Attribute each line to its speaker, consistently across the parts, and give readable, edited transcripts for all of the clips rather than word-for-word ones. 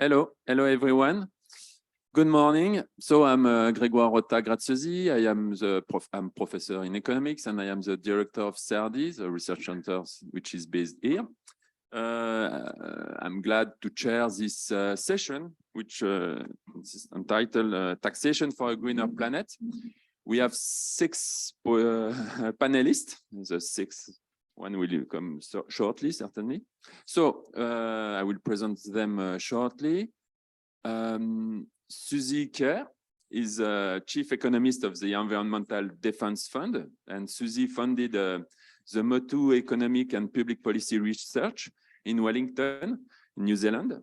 Speaker 1: Hello everyone. Good morning. So I'm Grégoire Rota Graziosi. I'm professor in economics and I am the director of CERDI, the research center which is based here. I'm glad to chair this session, which is entitled Taxation for a Greener Planet. We have 6 panelists. The 6th one will come shortly, certainly. So I will present them shortly. Suzi Kerr is chief economist of the Environmental Defense Fund, and Suzi founded the Motu Economic and Public Policy Research in Wellington, New Zealand.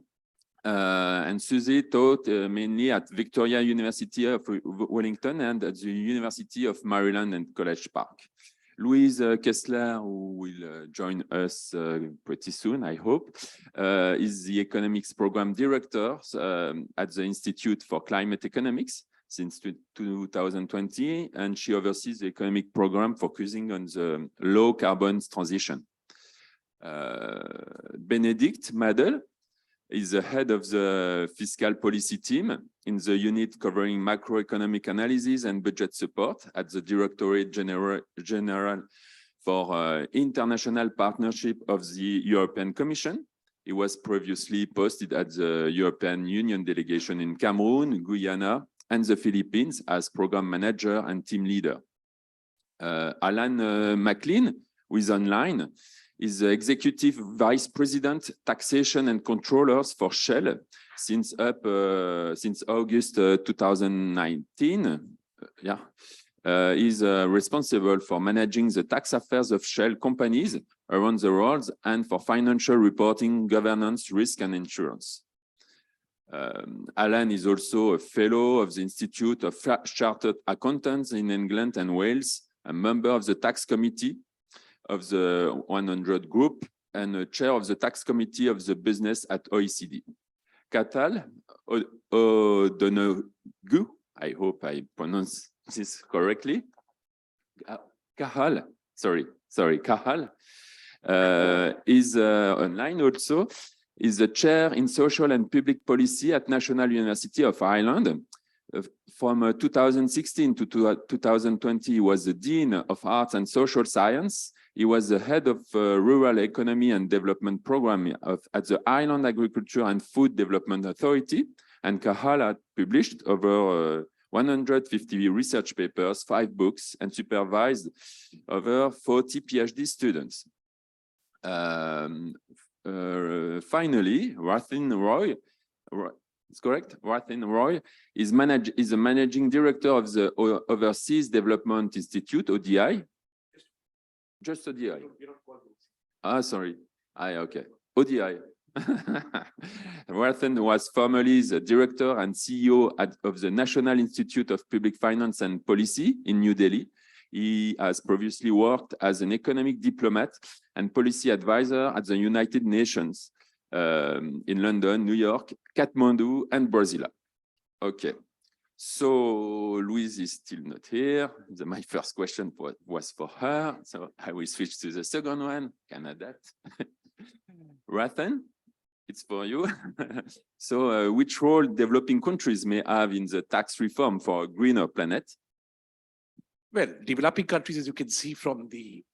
Speaker 1: And Suzi taught mainly at Victoria University of Wellington and at the University of Maryland and College Park. Louise Kessler, who will join us pretty soon, I hope, is the economics program director at the Institute for Climate Economics since 2020, and she oversees the economic program focusing on the low carbon transition. Benedikt Madl is the head of the fiscal policy team in the unit covering macroeconomic analysis and budget support at the Directorate General for International Partnership of the European Commission. He was previously posted at the European Union delegation in Cameroon, Guyana, and the Philippines as program manager and team leader. McLean, who is online, is the Executive Vice President, Taxation and Controllers for Shell since August 2019. He's responsible for managing the tax affairs of Shell companies around the world and for financial reporting, governance, risk, and insurance. Alan is also a fellow of the Institute of Chartered Accountants in England and Wales, a member of the tax committee of the 100 group and a chair of the tax committee of the business at OECD. Cathal O'Donoghue, I hope I pronounce this correctly. Cathal, Cathal is online also, is the chair in social and public policy at National University of Ireland. From 2016 to 2020, he was the Dean of Arts and Social Science. He was the head of Rural Economy and Development Program at the Ireland Agriculture and Food Development Authority. And Cathal had published over 150 research papers, 5 books, and supervised over 40 PhD students. Finally, Rathin Roy, it's correct? Rathin Roy is the managing director of the Overseas Development Institute, ODI. Just ODI. Sorry. Okay. ODI. Rathin was formerly the director and CEO of the National Institute of Public Finance and Policy in New Delhi. He has previously worked as an economic diplomat and policy advisor at the United Nations in London, New York, Kathmandu, and Brasilia. Okay. So Louise is still not here. My first question was for her, so I will switch to the second one. Can I adapt? Rathin, it's for you. So which role developing countries may have in the tax reform for a greener planet?
Speaker 2: Well, developing countries, as you can see from the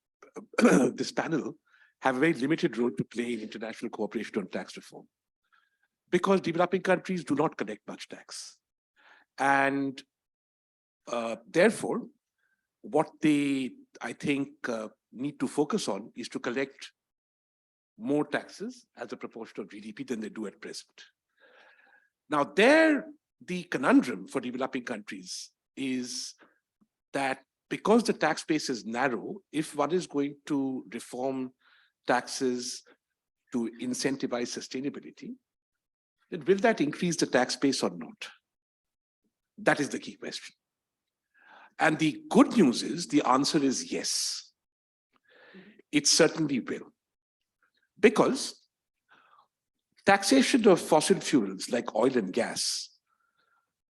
Speaker 2: this panel, have a very limited role to play in international cooperation on tax reform, because developing countries do not collect much tax. And therefore, what they, I think, need to focus on is to collect more taxes as a proportion of GDP than they do at present. Now, the conundrum for developing countries is that because the tax base is narrow, if one is going to reform taxes to incentivize sustainability, then will that increase the tax base or not? That is the key question. And the good news is the answer is yes. It certainly will. Because taxation of fossil fuels like oil and gas,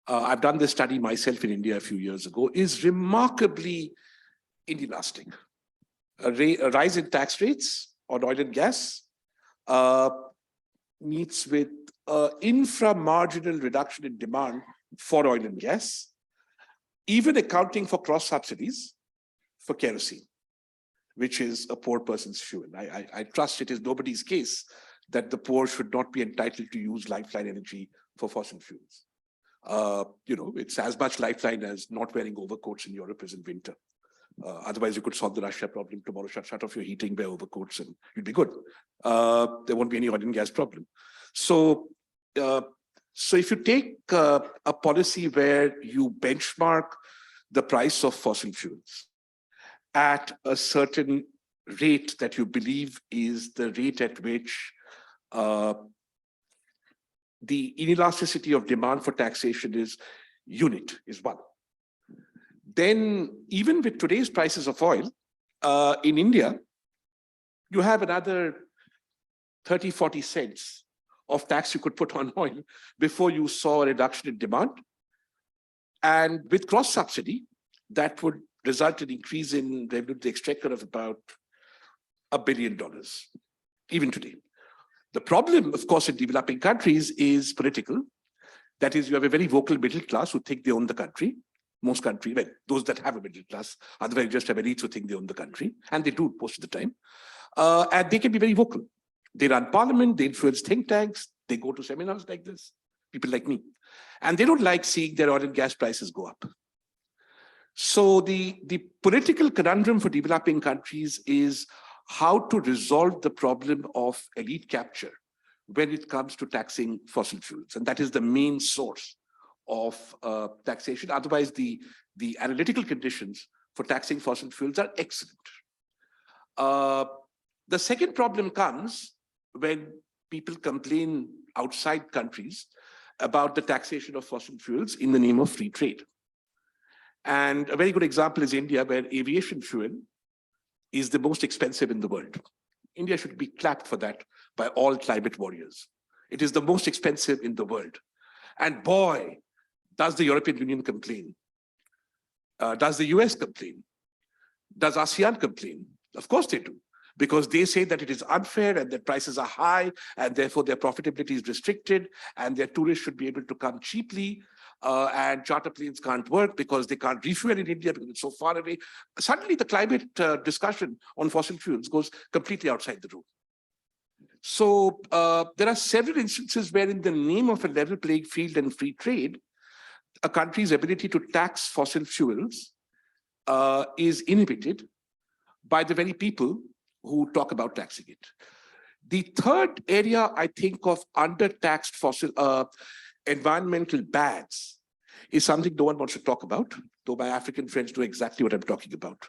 Speaker 2: I've done this study myself in India a few years ago, is remarkably inelastic. A rise in tax rates on oil and gas meets with infra-marginal reduction in demand for oil and gas, even accounting for cross subsidies for kerosene, which is a poor person's fuel. I trust it is nobody's case that the poor should not be entitled to use lifeline energy for fossil fuels. It's as much lifeline as not wearing overcoats in Europe is in winter. Otherwise, you could solve the Russia problem tomorrow, shut off your heating, wear overcoats, and you'd be good. There won't be any oil and gas problem. So if you take a policy where you benchmark the price of fossil fuels at a certain rate that you believe is the rate at which the inelasticity of demand for taxation is one. Then even with today's prices of oil, in India, you have another 30, 40 cents of tax you could put on oil before you saw a reduction in demand. And with cross subsidy, that would result in increase in revenue to the exchequer of about $1 billion, even today. The problem, of course, in developing countries is political. That is, you have a very vocal middle class who think they own the country. Most countries, well, those that have a middle class, otherwise you just have elites who think they own the country, and they do most of the time. And they can be very vocal. They run parliament, they influence think tanks, they go to seminars like this, people like me. And they don't like seeing their oil and gas prices go up. So the political conundrum for developing countries is how to resolve the problem of elite capture when it comes to taxing fossil fuels. And that is the main source of taxation. Otherwise, the analytical conditions for taxing fossil fuels are excellent. The second problem comes when people complain outside countries about the taxation of fossil fuels in the name of free trade. And a very good example is India, where aviation fuel is the most expensive in the world. India should be clapped for that by all climate warriors. It is the most expensive in the world. And boy, does the European Union complain? Does the US complain? Does ASEAN complain? Of course they do, because they say that it is unfair and that prices are high and therefore their profitability is restricted and their tourists should be able to come cheaply and charter planes can't work because they can't refuel in India because it's so far away. Suddenly the climate discussion on fossil fuels goes completely outside the room. So there are several instances where in the name of a level playing field and free trade, a country's ability to tax fossil fuels is inhibited by the very people who talk about taxing it. The third area I think of under-taxed fossil environmental bads is something no one wants to talk about, though my African friends know exactly what I'm talking about.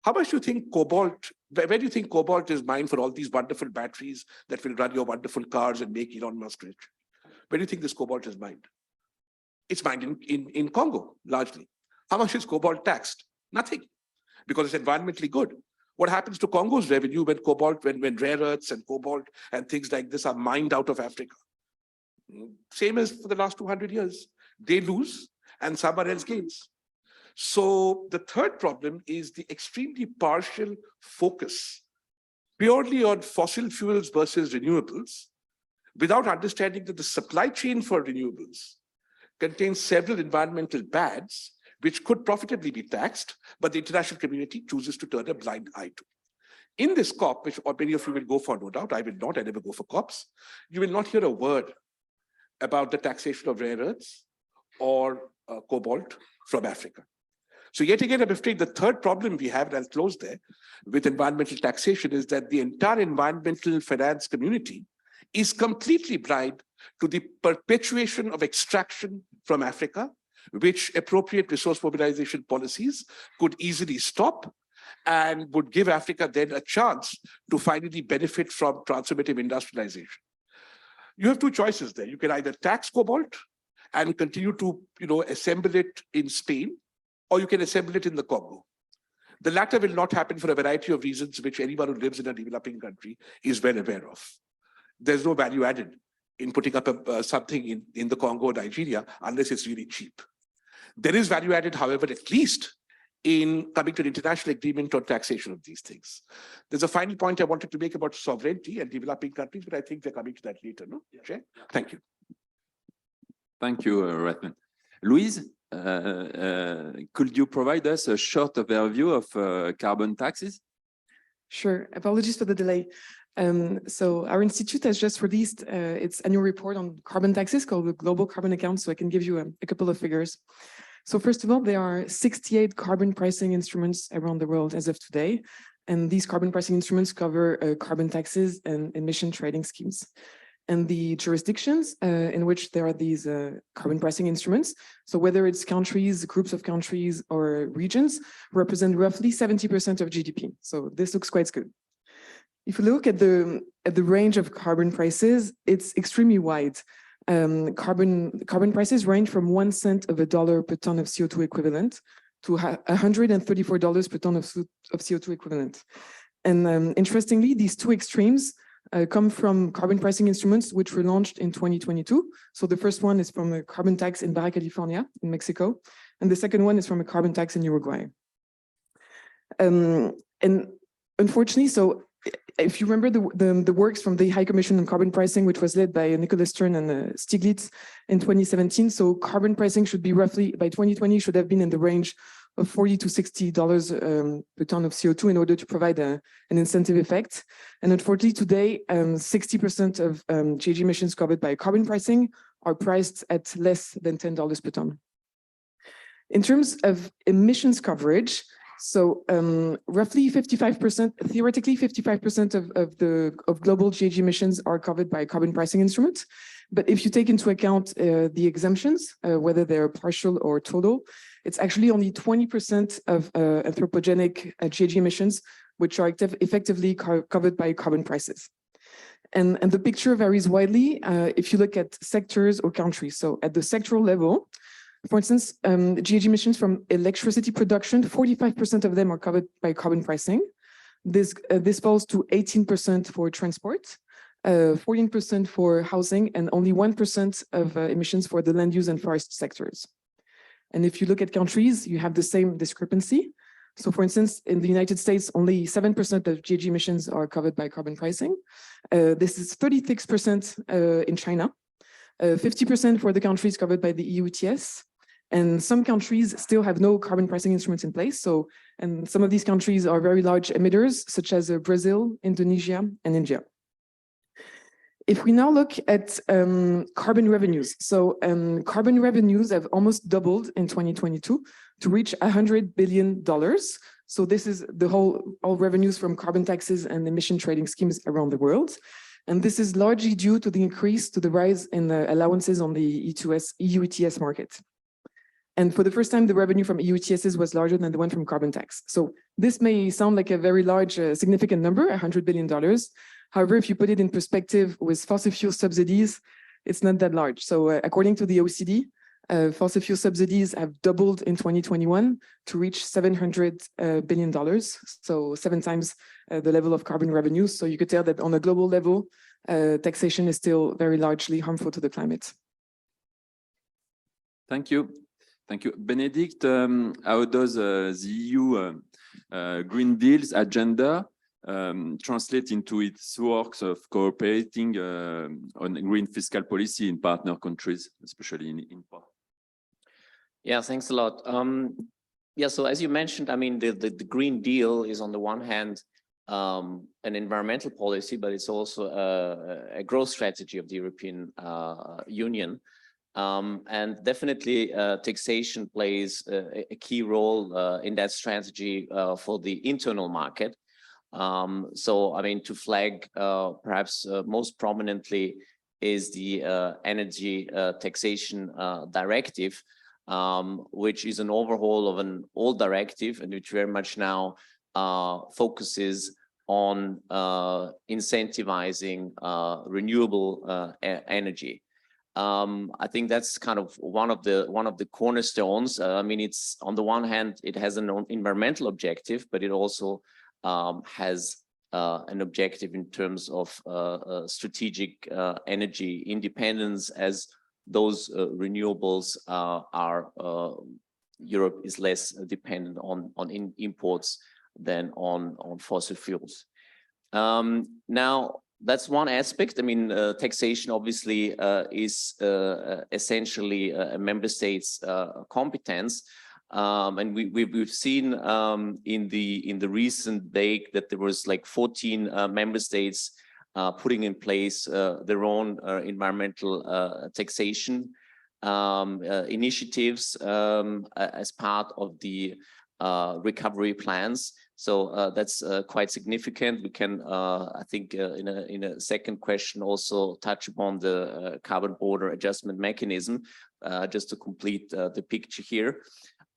Speaker 2: How much do you think cobalt, where do you think cobalt is mined for all these wonderful batteries that will run your wonderful cars and make Elon Musk rich? Where do you think this cobalt is mined? It's mined in Congo, largely. How much is cobalt taxed? Nothing, because it's environmentally good. What happens to Congo's revenue when cobalt, when rare earths and cobalt and things like this are mined out of Africa? Same as for the last 200 years. They lose and someone else gains. So the third problem is the extremely partial focus purely on fossil fuels versus renewables, without understanding that the supply chain for renewables contains several environmental bads which could profitably be taxed, but the international community chooses to turn a blind eye to. In this COP, which many of you will go for, no doubt, I will not, I never go for COPs, you will not hear a word about the taxation of rare earths or cobalt from Africa. So yet again, I'm afraid the third problem we have, and I'll close there, with environmental taxation is that the entire environmental finance community is completely blind to the perpetuation of extraction from Africa, which appropriate resource mobilization policies could easily stop and would give Africa then a chance to finally benefit from transformative industrialization. You have two choices there. You can either tax cobalt and continue to assemble it in Spain, or you can assemble it in the Congo. The latter will not happen for a variety of reasons, which anyone who lives in a developing country is well aware of. There's no value added in putting up something in the Congo or Nigeria unless it's really cheap. There is value added, however, at least in coming to an international agreement on taxation of these things. There's a final point I wanted to make about sovereignty and developing countries, but I think we're coming to that later, no? Yeah. Chair? Thank you.
Speaker 1: Thank you, Rathin. Louise, could you provide us a short overview of carbon taxes?
Speaker 3: Sure. Apologies for the delay. So our institute has just released its annual report on carbon taxes called the Global Carbon Account. So I can give you a couple of figures. So first of all, there are 68 carbon pricing instruments around the world as of today. And these carbon pricing instruments cover carbon taxes and emission trading schemes. And the jurisdictions in which there are these carbon pricing instruments, so whether it's countries, groups of countries, or regions, represent roughly 70% of GDP. So this looks quite good. If you look at the range of carbon prices, it's extremely wide. Carbon prices range from 1 cent of a dollar per ton of CO2 equivalent to $134 per ton of CO2 equivalent. And interestingly, these two extremes come from carbon pricing instruments which were launched in 2022. So the first one is from a carbon tax in Baja California in Mexico, and the second one is from a carbon tax in Uruguay. And unfortunately, so if you remember the works from the High Commission on Carbon Pricing, which was led by Nicholas Stern and Stiglitz in 2017, so carbon pricing should be roughly, by 2020, should have been in the range of $40 to $60 per ton of CO2 in order to provide an incentive effect. And unfortunately, today, 60% of GHG emissions covered by carbon pricing are priced at less than $10 per ton. In terms of emissions coverage, so roughly 55%, theoretically 55% of global GHG emissions are covered by carbon pricing instruments. But if you take into account the exemptions, whether they're partial or total, it's actually only 20% of anthropogenic GHG emissions, which are effectively covered by carbon prices. And the picture varies widely if you look at sectors or countries. So at the sectoral level, for instance, GHG emissions from electricity production, 45% of them are covered by carbon pricing. This falls to 18% for transport, 14% for housing, and only 1% of emissions for the land use and forest sectors. And if you look at countries, you have the same discrepancy. So for instance, in the United States, only 7% of GHG emissions are covered by carbon pricing. This is 36% in China, 50% for the countries covered by the EU ETS. And some countries still have no carbon pricing instruments in place. So, and some of these countries are very large emitters, such as Brazil, Indonesia, and India. If we now look at carbon revenues, so carbon revenues have almost doubled in 2022 to reach $100 billion. So this is all revenues from carbon taxes and emission trading schemes around the world. And this is largely due to the rise in the allowances on the EU ETS market. And for the first time, the revenue from EU ETSs was larger than the one from carbon tax. So this may sound like a very large, significant number, $100 billion. However, if you put it in perspective with fossil fuel subsidies, it's not that large. So according to the OECD, fossil fuel subsidies have doubled in 2021 to reach $700 billion. So 7 times the level of carbon revenues. So you could tell that on a global level, taxation is still very largely harmful to the climate.
Speaker 1: Thank you. Thank you. Benedikt, how does the EU Green Deal's agenda translate into its works of cooperating on green fiscal policy in partner countries, especially in part?
Speaker 4: Yeah, thanks a lot. Yeah, so as you mentioned, I mean, the Green Deal is on the one hand an environmental policy, but it's also a growth strategy of the European Union. And definitely taxation plays a key role in that strategy for the internal market. So, I mean, to flag perhaps most prominently is the Energy Taxation Directive, which is an overhaul of an old directive and which very much now focuses on incentivizing renewable energy. I think that's kind of one of the cornerstones. I mean, it's on the one hand, it has an environmental objective, but it also has an objective in terms of strategic energy independence, as those renewables are Europe is less dependent on imports than on fossil fuels. Now, that's one aspect. I mean, taxation obviously is essentially a member state's competence. And we've seen in the recent day that there was like 14 member states putting in place their own environmental taxation initiatives as part of the recovery plans. So that's quite significant. We can, I think, in a second question, also touch upon the carbon border adjustment mechanism, just to complete the picture here.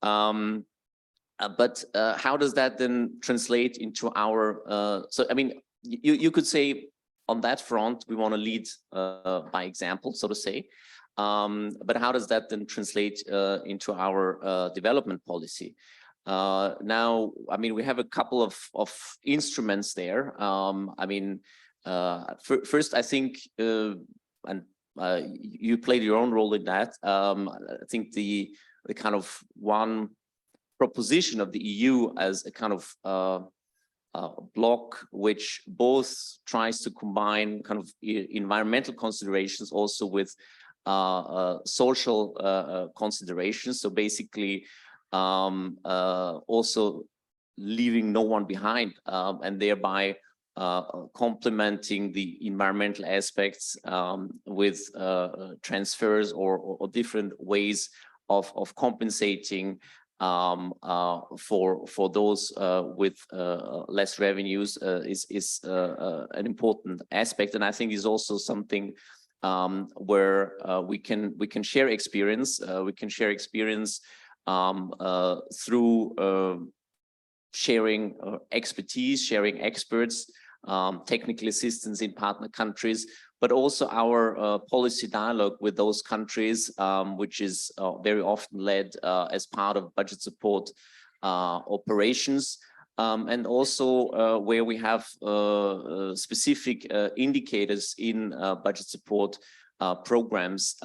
Speaker 4: But how does that then translate into our? So I mean, you could say on that front we want to lead by example, so to say. But how does that then translate into our development policy? Now, I mean, we have a couple of instruments there. I mean, first, I think, and you played your own role in that. I think the kind of one proposition of the EU as a kind of block which both tries to combine kind of environmental considerations also with social considerations. So basically, also leaving no one behind, and thereby complementing the environmental aspects with transfers or different ways of compensating for those with less revenues is an important aspect, and I think is also something where we can share experience. We can share experience through sharing expertise, sharing experts, technical assistance in partner countries, but also our policy dialogue with those countries, which is very often led as part of budget support operations, and also where we have specific indicators in budget support programs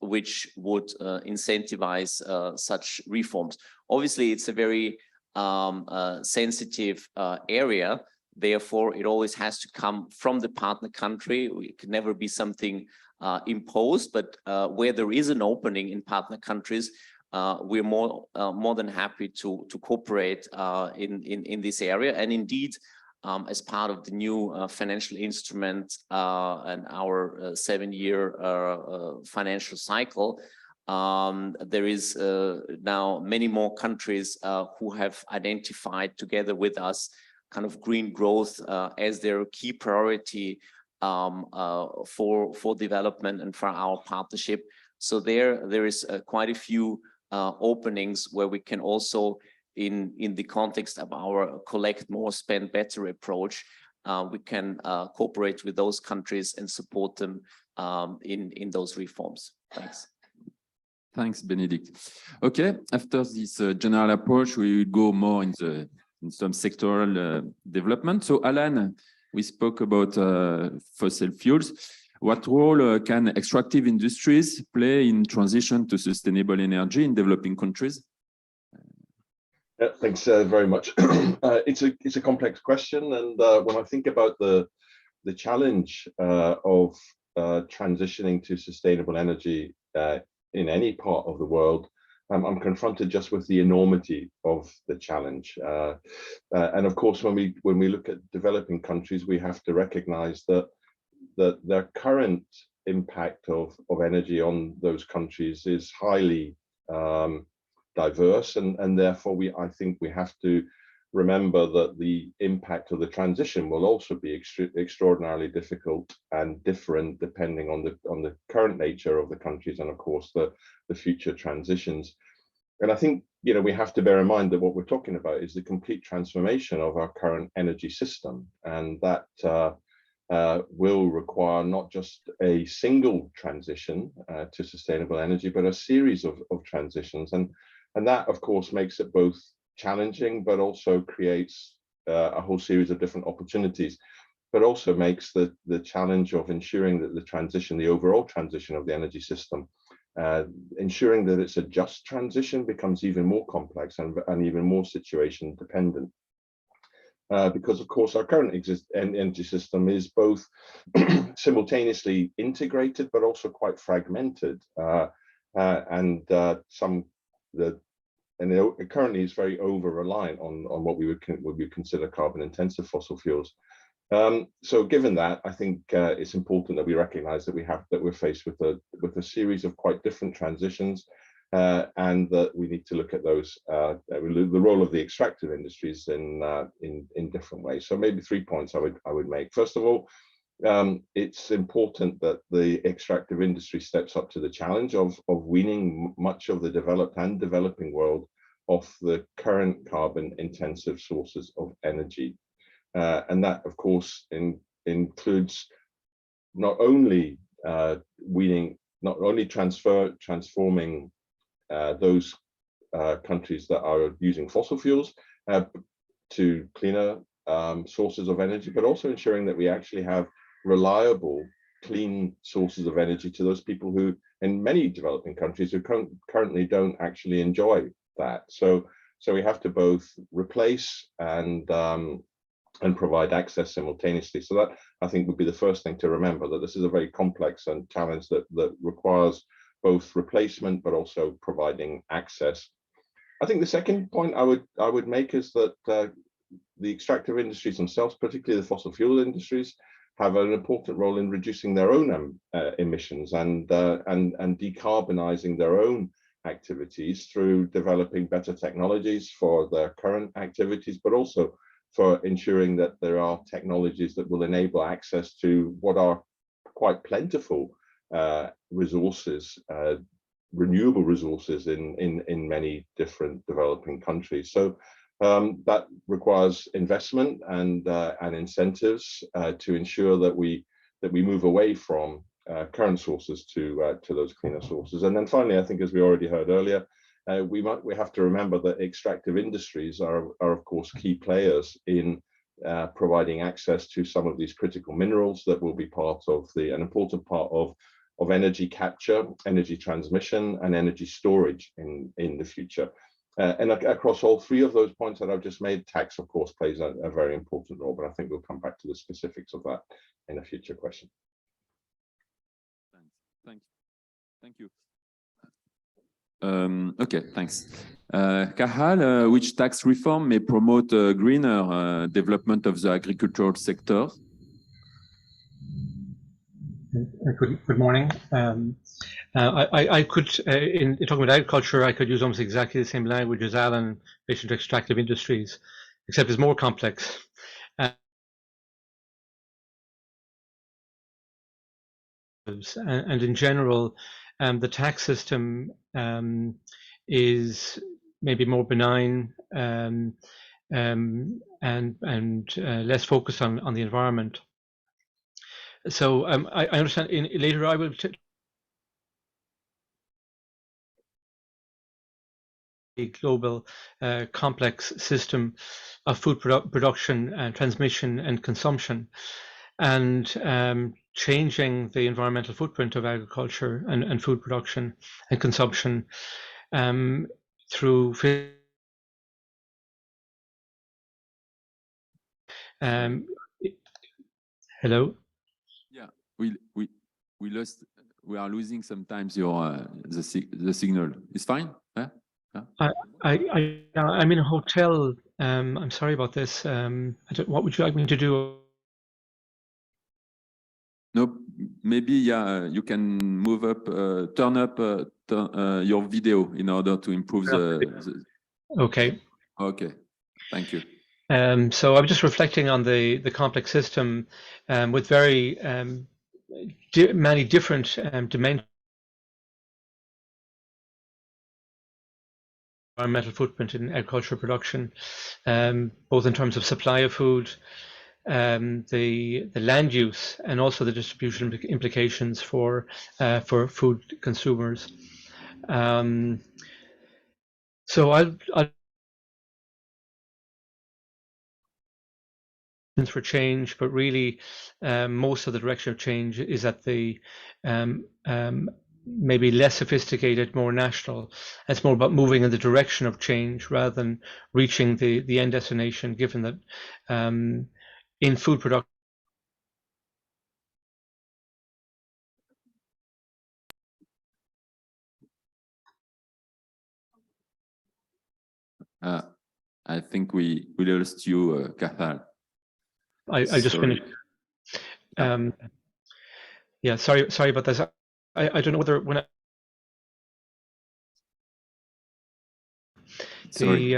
Speaker 4: which would incentivize such reforms. Obviously, it's a very sensitive area. Therefore, it always has to come from the partner country. It can never be something imposed, but where there is an opening in partner countries, we're more than happy to cooperate in this area. And indeed, as part of the new financial instrument and our 7-year financial cycle, there is now many more countries who have identified together with us kind of green growth as their key priority for development and for our partnership. So there is quite a few openings where we can also, in the context of our collect more, spend better approach, we can cooperate with those countries and support them in those reforms. Thanks.
Speaker 1: Thanks, Benedikt. Okay, after this general approach, we will go more in some sectoral development. So, Alan, we spoke about fossil fuels. What role can extractive industries play in transition to sustainable energy in developing countries?
Speaker 5: Yeah, thanks very much. It's a complex question, and when I think about the challenge of transitioning to sustainable energy in any part of the world, I'm confronted just with the enormity of the challenge. And of course, when we look at developing countries, we have to recognize that their current impact of energy on those countries is highly diverse, and therefore I think we have to remember that the impact of the transition will also be extraordinarily difficult and different depending on the current nature of the countries and of course the future transitions. And I think, you know, we have to bear in mind that what we're talking about is the complete transformation of our current energy system, and that will require not just a single transition to sustainable energy, but a series of transitions, and that of course makes it both challenging, but also creates a whole series of different opportunities, but also makes the challenge of ensuring that the overall transition of the energy system ensuring that it's a just transition becomes even more complex and even more situation dependent. Because of course our current energy system is both simultaneously integrated but also quite fragmented, and it currently is very over reliant on what we would consider carbon intensive fossil fuels. So given that, I think it's important that we recognize that we're faced with a series of quite different transitions, and that we need to look at those, the role of the extractive industries in different ways. So maybe 3 points I would make. First of all, it's important that the extractive industry steps up to the challenge of weaning much of the developed and developing world off the current carbon intensive sources of energy. And that, of course, includes not only transforming those countries that are using fossil fuels to cleaner sources of energy, but also ensuring that we actually have reliable, clean sources of energy to those people who, in many developing countries, who currently don't actually enjoy that. So we have to both replace and provide access simultaneously. So that, I think, would be the first thing to remember, that this is a very complex and challenge that requires both replacement but also providing access. I think the second point I would make is that the extractive industries themselves, particularly the fossil fuel industries, have an important role in reducing their own emissions and decarbonizing their own activities through developing better technologies for their current activities, but also for ensuring that there are technologies that will enable access to what are quite plentiful resources, renewable resources in many different developing countries. So that requires investment and incentives to ensure that we move away from current sources to those cleaner sources. And then finally, I think, as we already heard earlier, we have to remember that extractive industries are of course key players in providing access to some of these critical minerals that will be part of an important part of energy capture, energy transmission, and energy storage in the future. And across all three of those points that I've just made, tax, of course, plays a very important role, but I think we'll come back to the specifics of that in a future question.
Speaker 1: Thank you. Okay, thanks. Cathal, which tax reform may promote a greener development of the agricultural sector?
Speaker 6: Good morning. I could, in talking about agriculture, I could use almost exactly the same language as Alan in relation to extractive industries, except it's more complex. And in general, the tax system is maybe more benign and less focused on the environment. So I understand later I will a global complex system of food production and transmission and consumption, and changing the environmental footprint of agriculture and food production and consumption through hello?
Speaker 1: Yeah, we are losing sometimes the signal. It's fine? Yeah?
Speaker 6: I'm in a hotel. I'm sorry about this. What would you like me to do?
Speaker 1: No, maybe you can move up, turn up your video in order to improve the.
Speaker 6: Okay.
Speaker 1: Okay, thank you.
Speaker 6: So I'm just reflecting on the complex system with very many different dimensions. Environmental footprint in agricultural production, both in terms of supply of food, the land use, and also the distribution implications for food consumers. So I'll for change, but really most of the direction of change is at the maybe less sophisticated, more national. It's more about moving in the direction of change rather than reaching the end destination, given that in food production,
Speaker 1: I think we lost you, Cathal.
Speaker 6: I just
Speaker 1: Sorry.
Speaker 6: finished. Yeah, sorry about this. I don't know whether when
Speaker 1: Sorry.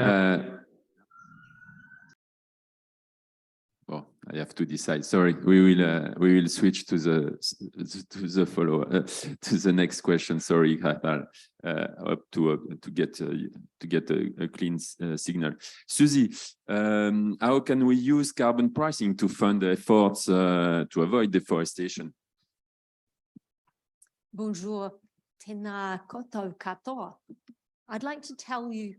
Speaker 1: Well, I have to decide. Sorry, we will switch to the follow to the next question. Sorry, Cathal. Up to get a clean signal. Suzi, how can we use carbon pricing to fund efforts to avoid deforestation?
Speaker 7: Bonjour, tēnā koutou katoa. I'd like to tell you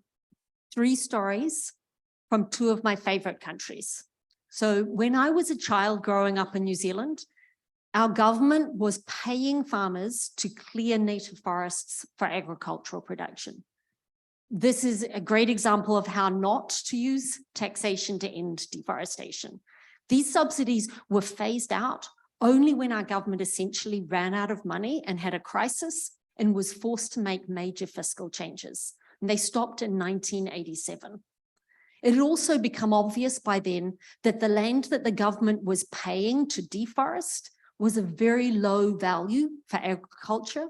Speaker 7: 3 stories from 2 of my favorite countries. So when I was a child growing up in New Zealand, our government was paying farmers to clear native forests for agricultural production. This is a great example of how not to use taxation to end deforestation. These subsidies were phased out only when our government essentially ran out of money and had a crisis and was forced to make major fiscal changes. And they stopped in 1987. It had also become obvious by then that the land that the government was paying to deforest was a very low value for agriculture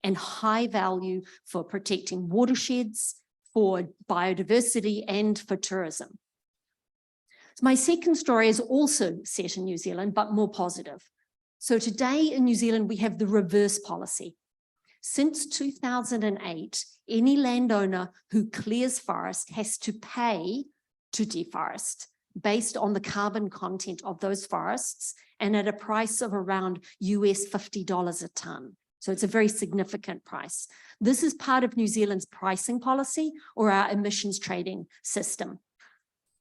Speaker 7: and high value for protecting watersheds, for biodiversity, and for tourism. So my second story is also set in New Zealand, but more positive. So today in New Zealand, we have the reverse policy. Since 2008, any landowner who clears forest has to pay to deforest based on the carbon content of those forests and at a price of around US $50 a ton. So it's a very significant price. This is part of New Zealand's pricing policy or our emissions trading system.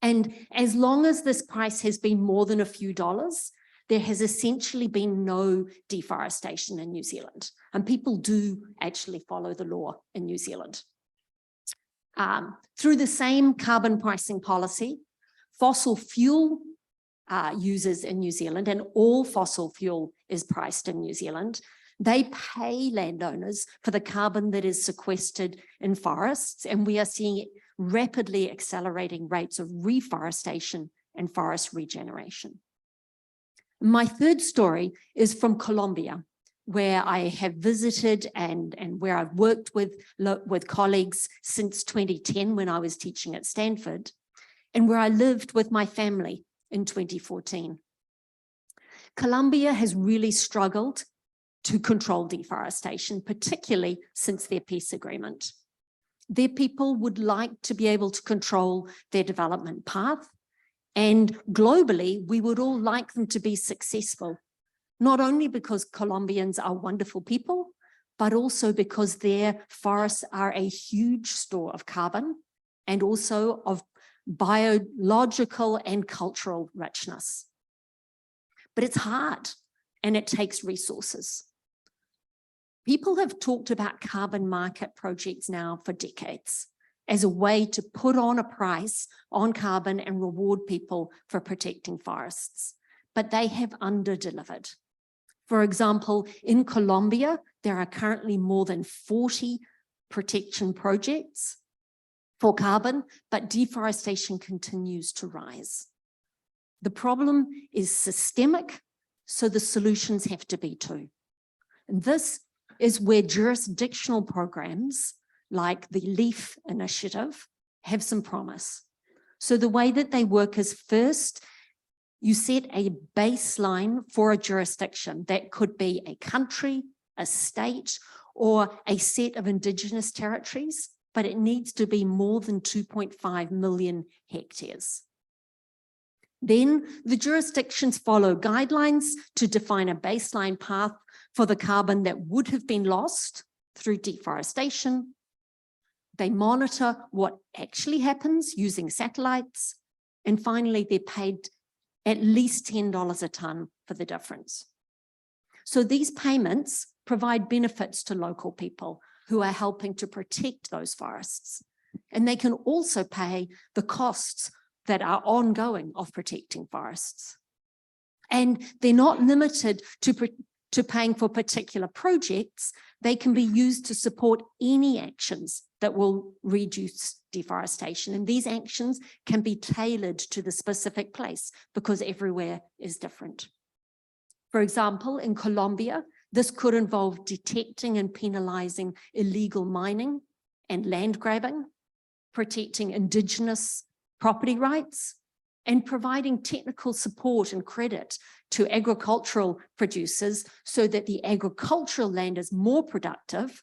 Speaker 7: And as long as this price has been more than a few dollars, there has essentially been no deforestation in New Zealand. And people do actually follow the law in New Zealand. Through the same carbon pricing policy, fossil fuel users in New Zealand, and all fossil fuel is priced in New Zealand, they pay landowners for the carbon that is sequestered in forests, and we are seeing rapidly accelerating rates of reforestation and forest regeneration. My third story is from Colombia, where I have visited and where I've worked with colleagues since 2010 when I was teaching at Stanford, and where I lived with my family in 2014. Colombia has really struggled to control deforestation, particularly since their peace agreement. Their people would like to be able to control their development path, and globally, we would all like them to be successful, not only because Colombians are wonderful people, but also because their forests are a huge store of carbon and also of biological and cultural richness. But it's hard and it takes resources. People have talked about carbon market projects now for decades as a way to put on a price on carbon and reward people for protecting forests, but they have under-delivered. For example, in Colombia, there are currently more than 40 protection projects for carbon, but deforestation continues to rise. The problem is systemic, so the solutions have to be too. And this is where jurisdictional programs like the LEAF initiative have some promise. So the way that they work is first, you set a baseline for a jurisdiction that could be a country, a state, or a set of indigenous territories, but it needs to be more than 2.5 million hectares. Then the jurisdictions follow guidelines to define a baseline path for the carbon that would have been lost through deforestation. They monitor what actually happens using satellites. And finally, they're paid at least $10 a ton for the difference. So these payments provide benefits to local people who are helping to protect those forests. And they can also pay the costs that are ongoing of protecting forests. And they're not limited to paying for particular projects. They can be used to support any actions that will reduce deforestation. And these actions can be tailored to the specific place because everywhere is different. For example, in Colombia, this could involve detecting and penalizing illegal mining and land grabbing, protecting indigenous property rights, and providing technical support and credit to agricultural producers so that the agricultural land is more productive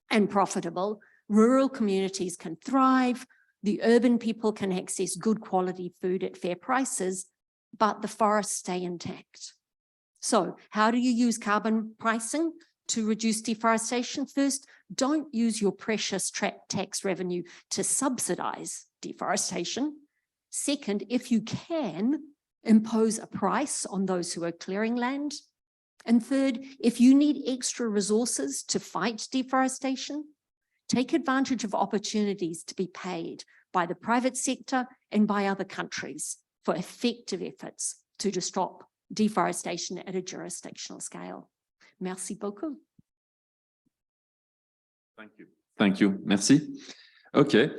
Speaker 7: and profitable, rural communities can thrive, the urban people can access good quality food at fair prices, but the forests stay intact. So how do you use carbon pricing to reduce deforestation? First, don't use your precious tax revenue to subsidize deforestation. Second, if you can, impose a price on those who are clearing land. And third, if you need extra resources to fight deforestation, take advantage of opportunities to be paid by the private sector and by other countries for effective efforts to stop deforestation at a jurisdictional scale. Merci beaucoup.
Speaker 1: Thank you. Thank you. Merci. Okay.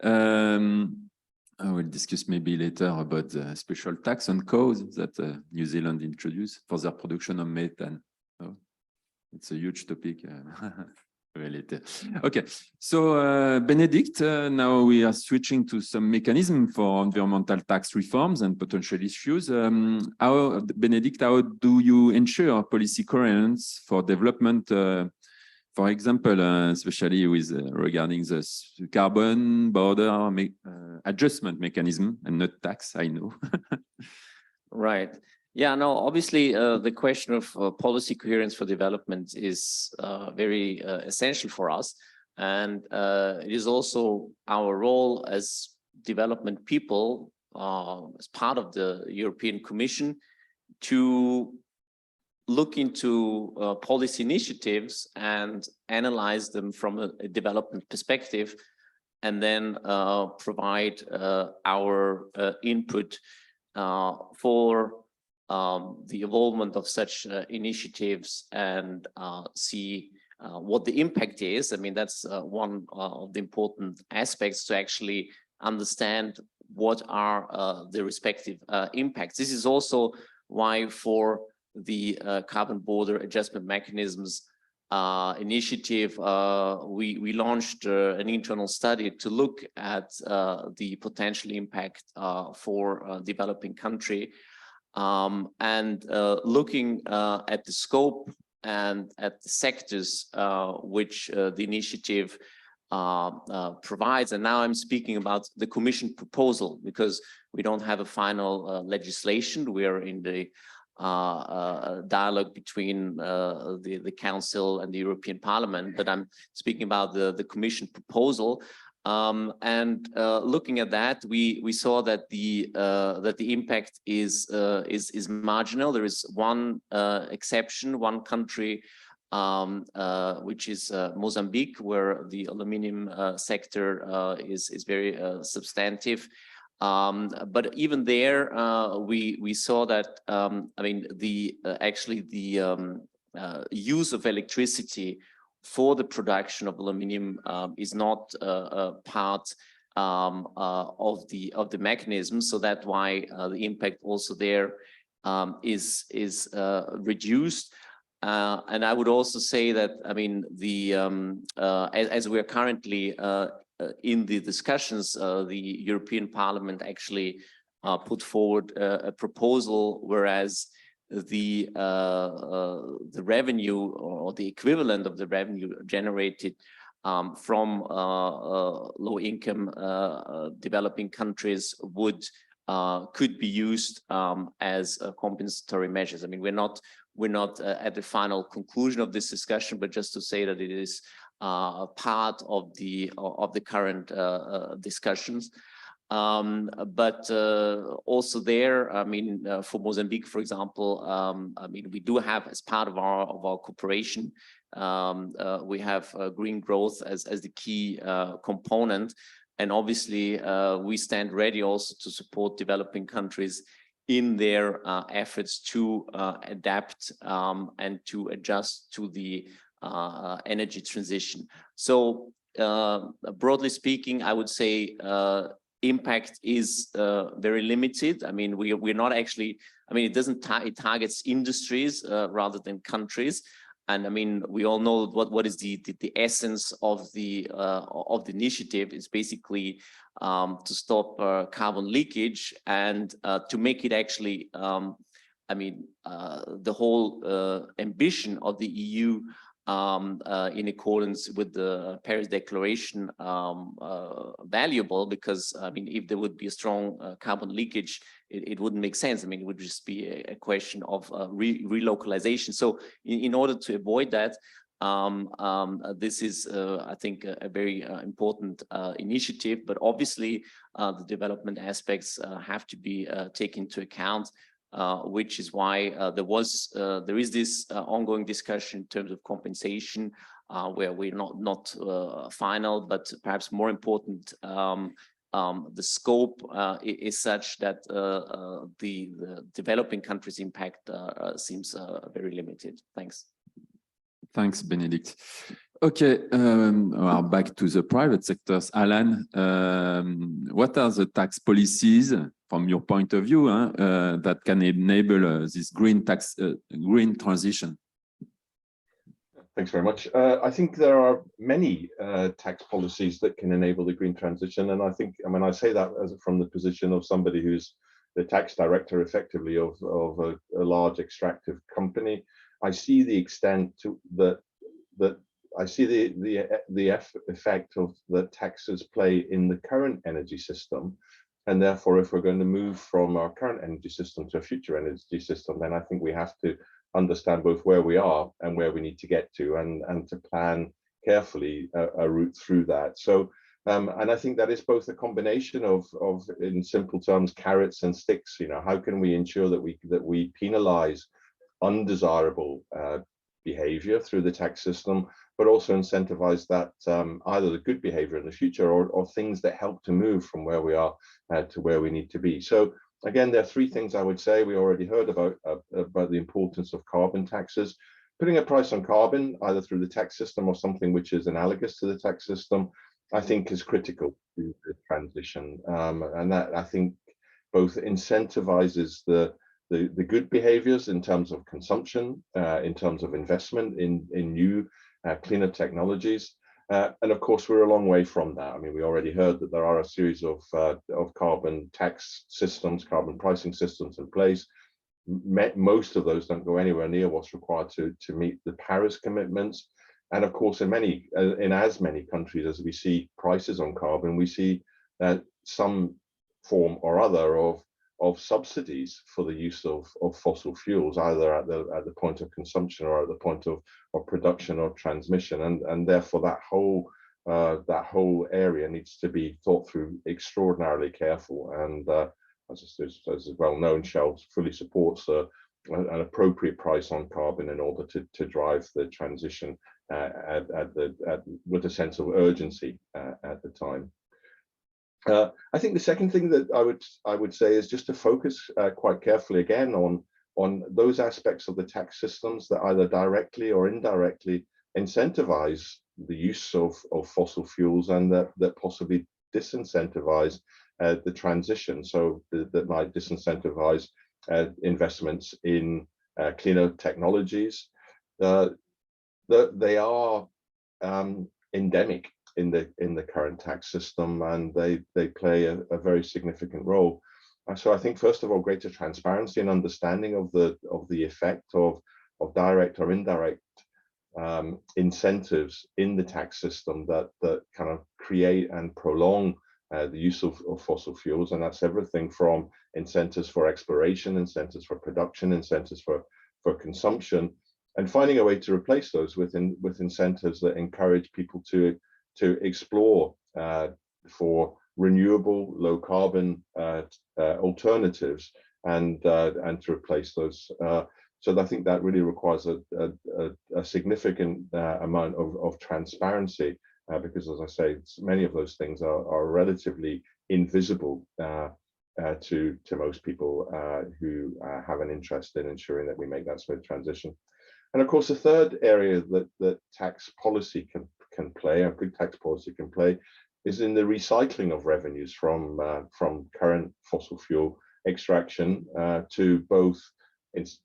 Speaker 1: I will discuss maybe later about the special tax on cows that New Zealand introduced for their production of methane. Oh, it's a huge topic. Later. Okay, so Benedikt, now we are switching to some mechanism for environmental tax reforms and potential issues. Benedikt, how do you ensure policy coherence for development? For example, especially with regarding the carbon border adjustment mechanism and not tax, I know.
Speaker 4: Right. Yeah, no, obviously the question of policy coherence for development is very essential for us. And it is also our role as development people, as part of the European Commission, to look into policy initiatives and analyze them from a development perspective, and then provide our input for the involvement of such initiatives and see what the impact is. I mean, that's one of the important aspects, to actually understand what are the respective impacts. This is also why for the carbon border adjustment mechanisms initiative, we launched an internal study to look at the potential impact for developing country, and looking at the scope and at the sectors which the initiative provides. And now I'm speaking about the Commission proposal, because we don't have a final legislation. We are in the dialogue between the Council and the European Parliament, but I'm speaking about the Commission proposal. And looking at that, we saw that the impact is marginal. There is one exception, one country, which is Mozambique, where the aluminium sector is very substantive. But even there, we saw that I mean, actually the use of electricity for the production of aluminium is not a part of the mechanism, so that's why the impact also there is reduced. And I would also say that, I mean, as we are currently in the discussions, the European Parliament actually put forward a proposal, whereas the revenue, or the equivalent of the revenue generated from low-income developing countries could be used as compensatory measures. I mean, we're not at the final conclusion of this discussion, but just to say that it is part of the current discussions. But also there, I mean, for Mozambique, for example, I mean, we do have as part of our cooperation, we have green growth as the key component. And obviously, we stand ready also to support developing countries in their efforts to adapt and to adjust to the energy transition. So broadly speaking, I would say impact is very limited. I mean, we're not actually, I mean, it targets industries rather than countries. And I mean, we all know what is the essence of the initiative is basically to stop carbon leakage and to make it actually, I mean, the whole ambition of the EU in accordance with the Paris Declaration valuable, because I mean, if there would be a strong carbon leakage, it wouldn't make sense. I mean, it would just be a question of relocalization. So in order to avoid that, this is, I think, a very important initiative, but obviously the development aspects have to be taken into account. Which is why there is this ongoing discussion in terms of compensation, where we're not final, but perhaps more important, the scope is such that the developing countries' impact seems very limited. Thanks.
Speaker 1: Thanks, Benedikt. Okay, back to the private sectors. Alan, what are the tax policies from your point of view that can enable this green transition?
Speaker 5: Thanks very much. I think there are many tax policies that can enable the green transition. And I think, I mean, I say that from the position of somebody who's the tax director effectively of a large extractive company. I see the extent to that I see the effect of that taxes play in the current energy system. And therefore, if we're going to move from our current energy system to a future energy system, then I think we have to understand both where we are and where we need to get to, and to plan carefully a route through that. So, and I think that is both a combination of in simple terms, carrots and sticks. You know, how can we ensure that we penalize undesirable behavior through the tax system, but also incentivize that either the good behavior in the future or things that help to move from where we are to where we need to be. So again, there are three things I would say. We already heard about the importance of carbon taxes. Putting a price on carbon, either through the tax system or something which is analogous to the tax system, I think is critical to the transition. And that, I think, both incentivizes the good behaviors in terms of consumption, in terms of investment in new cleaner technologies. And of course, we're a long way from that. I mean, we already heard that there are a series of carbon tax systems, carbon pricing systems in place. Most of those don't go anywhere near what's required to meet the Paris commitments. And of course, in as many countries as we see prices on carbon, we see some form or other of subsidies for the use of fossil fuels, either at the point of consumption or at the point of production or transmission, and therefore that whole area needs to be thought through extraordinarily careful. And as is well known, Shell fully supports an appropriate price on carbon in order to drive the transition with a sense of urgency at the time. I think the second thing that I would say is just to focus quite carefully again on those aspects of the tax systems that either directly or indirectly incentivize the use of fossil fuels, and that possibly disincentivize the transition. So that might disincentivize investments in cleaner technologies. They are endemic in the current tax system, and they play a very significant role. So I think, first of all, greater transparency and understanding of the effect of direct or indirect incentives in the tax system that kind of create and prolong the use of fossil fuels. And that's everything from incentives for exploration, incentives for production, incentives for consumption, and finding a way to replace those with incentives that encourage people to explore for renewable, low carbon alternatives and to replace those. So I think that really requires a significant amount of transparency, because, as I say, many of those things are relatively invisible to most people who have an interest in ensuring that we make that smooth transition. And of course, the third area that tax policy can play, a good tax policy can play, is in the recycling of revenues from current fossil fuel extraction to both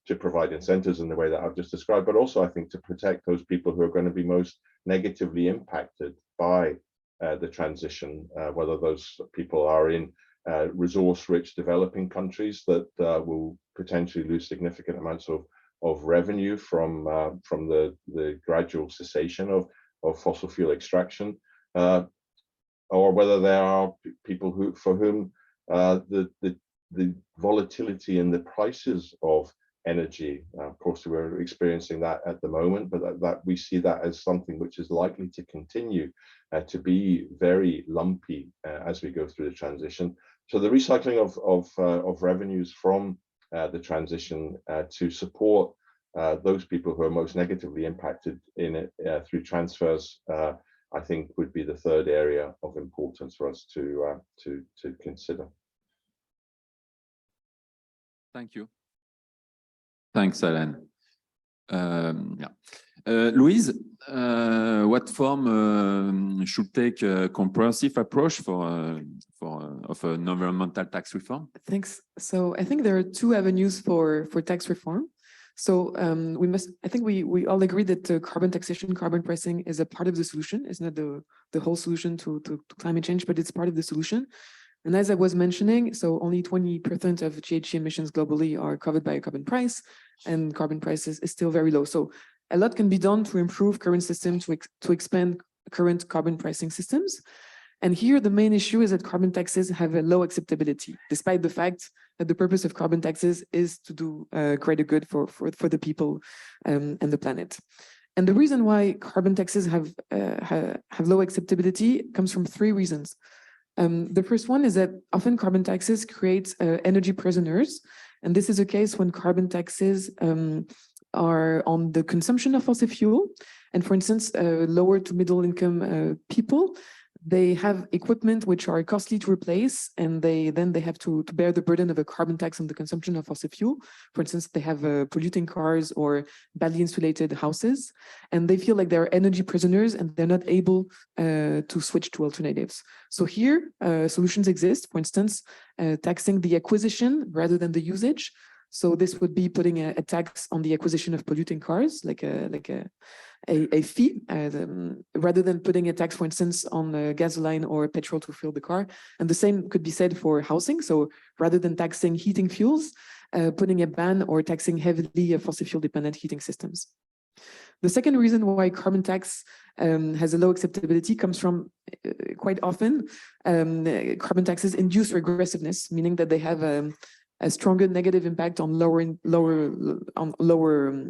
Speaker 5: to provide incentives in the way that I've just described, but also I think to protect those people who are going to be most negatively impacted by the transition, whether those people are in resource-rich developing countries that will potentially lose significant amounts of revenue from the gradual cessation of fossil fuel extraction, or whether there are people for whom the volatility in the prices of energy, of course, we're experiencing that at the moment, but that we see that as something which is likely to continue to be very lumpy as we go through the transition. So the recycling of revenues from the transition to support those people who are most negatively impacted in it through transfers, I think would be the third area of importance for us to consider.
Speaker 1: Thank you. Thanks, Alan. Louise, what form should take a comprehensive approach of an environmental tax reform?
Speaker 3: Thanks. So I think there are two avenues for tax reform. So I think we all agree that carbon taxation, carbon pricing is a part of the solution. It's not the whole solution to climate change, but it's part of the solution. And as I was mentioning, so only 20% of GHG emissions globally are covered by a carbon price, and carbon price is still very low. So a lot can be done to improve current systems, to expand current carbon pricing systems. And here the main issue is that carbon taxes have a low acceptability, despite the fact that the purpose of carbon taxes is to do greater good for the people and the planet. And the reason why carbon taxes have low acceptability comes from three reasons. The first one is that often carbon taxes create energy prisoners. And this is a case when carbon taxes are on the consumption of fossil fuel. And for instance, lower to middle income people, they have equipment which are costly to replace, and then they have to bear the burden of a carbon tax on the consumption of fossil fuel. For instance, they have polluting cars or badly insulated houses, and they feel like they're energy prisoners and they're not able to switch to alternatives. So here, solutions exist. For instance, taxing the acquisition rather than the usage. So this would be putting a tax on the acquisition of polluting cars, like a fee, rather than putting a tax, for instance, on gasoline or petrol to fuel the car. And the same could be said for housing. So rather than taxing heating fuels, putting a ban or taxing heavily fossil fuel dependent heating systems. The second reason why carbon tax has a low acceptability comes from quite often carbon taxes induce regressiveness, meaning that they have a stronger negative impact on lower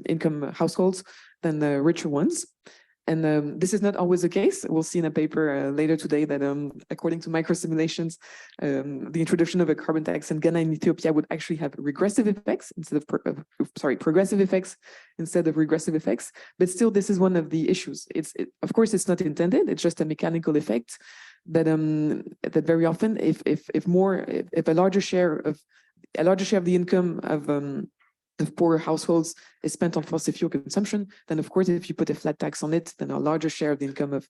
Speaker 3: income households than the richer ones. And this is not always the case. We'll see in a paper later today that according to microsimulations, the introduction of a carbon tax in Ghana and Ethiopia would actually have regressive effects instead of progressive effects instead of regressive effects. But still, this is one of the issues. Of course, it's not intended. It's just a mechanical effect that that very often, if a larger share of the income of poorer households is spent on fossil fuel consumption, then of course, if you put a flat tax on it, then a larger share of the income of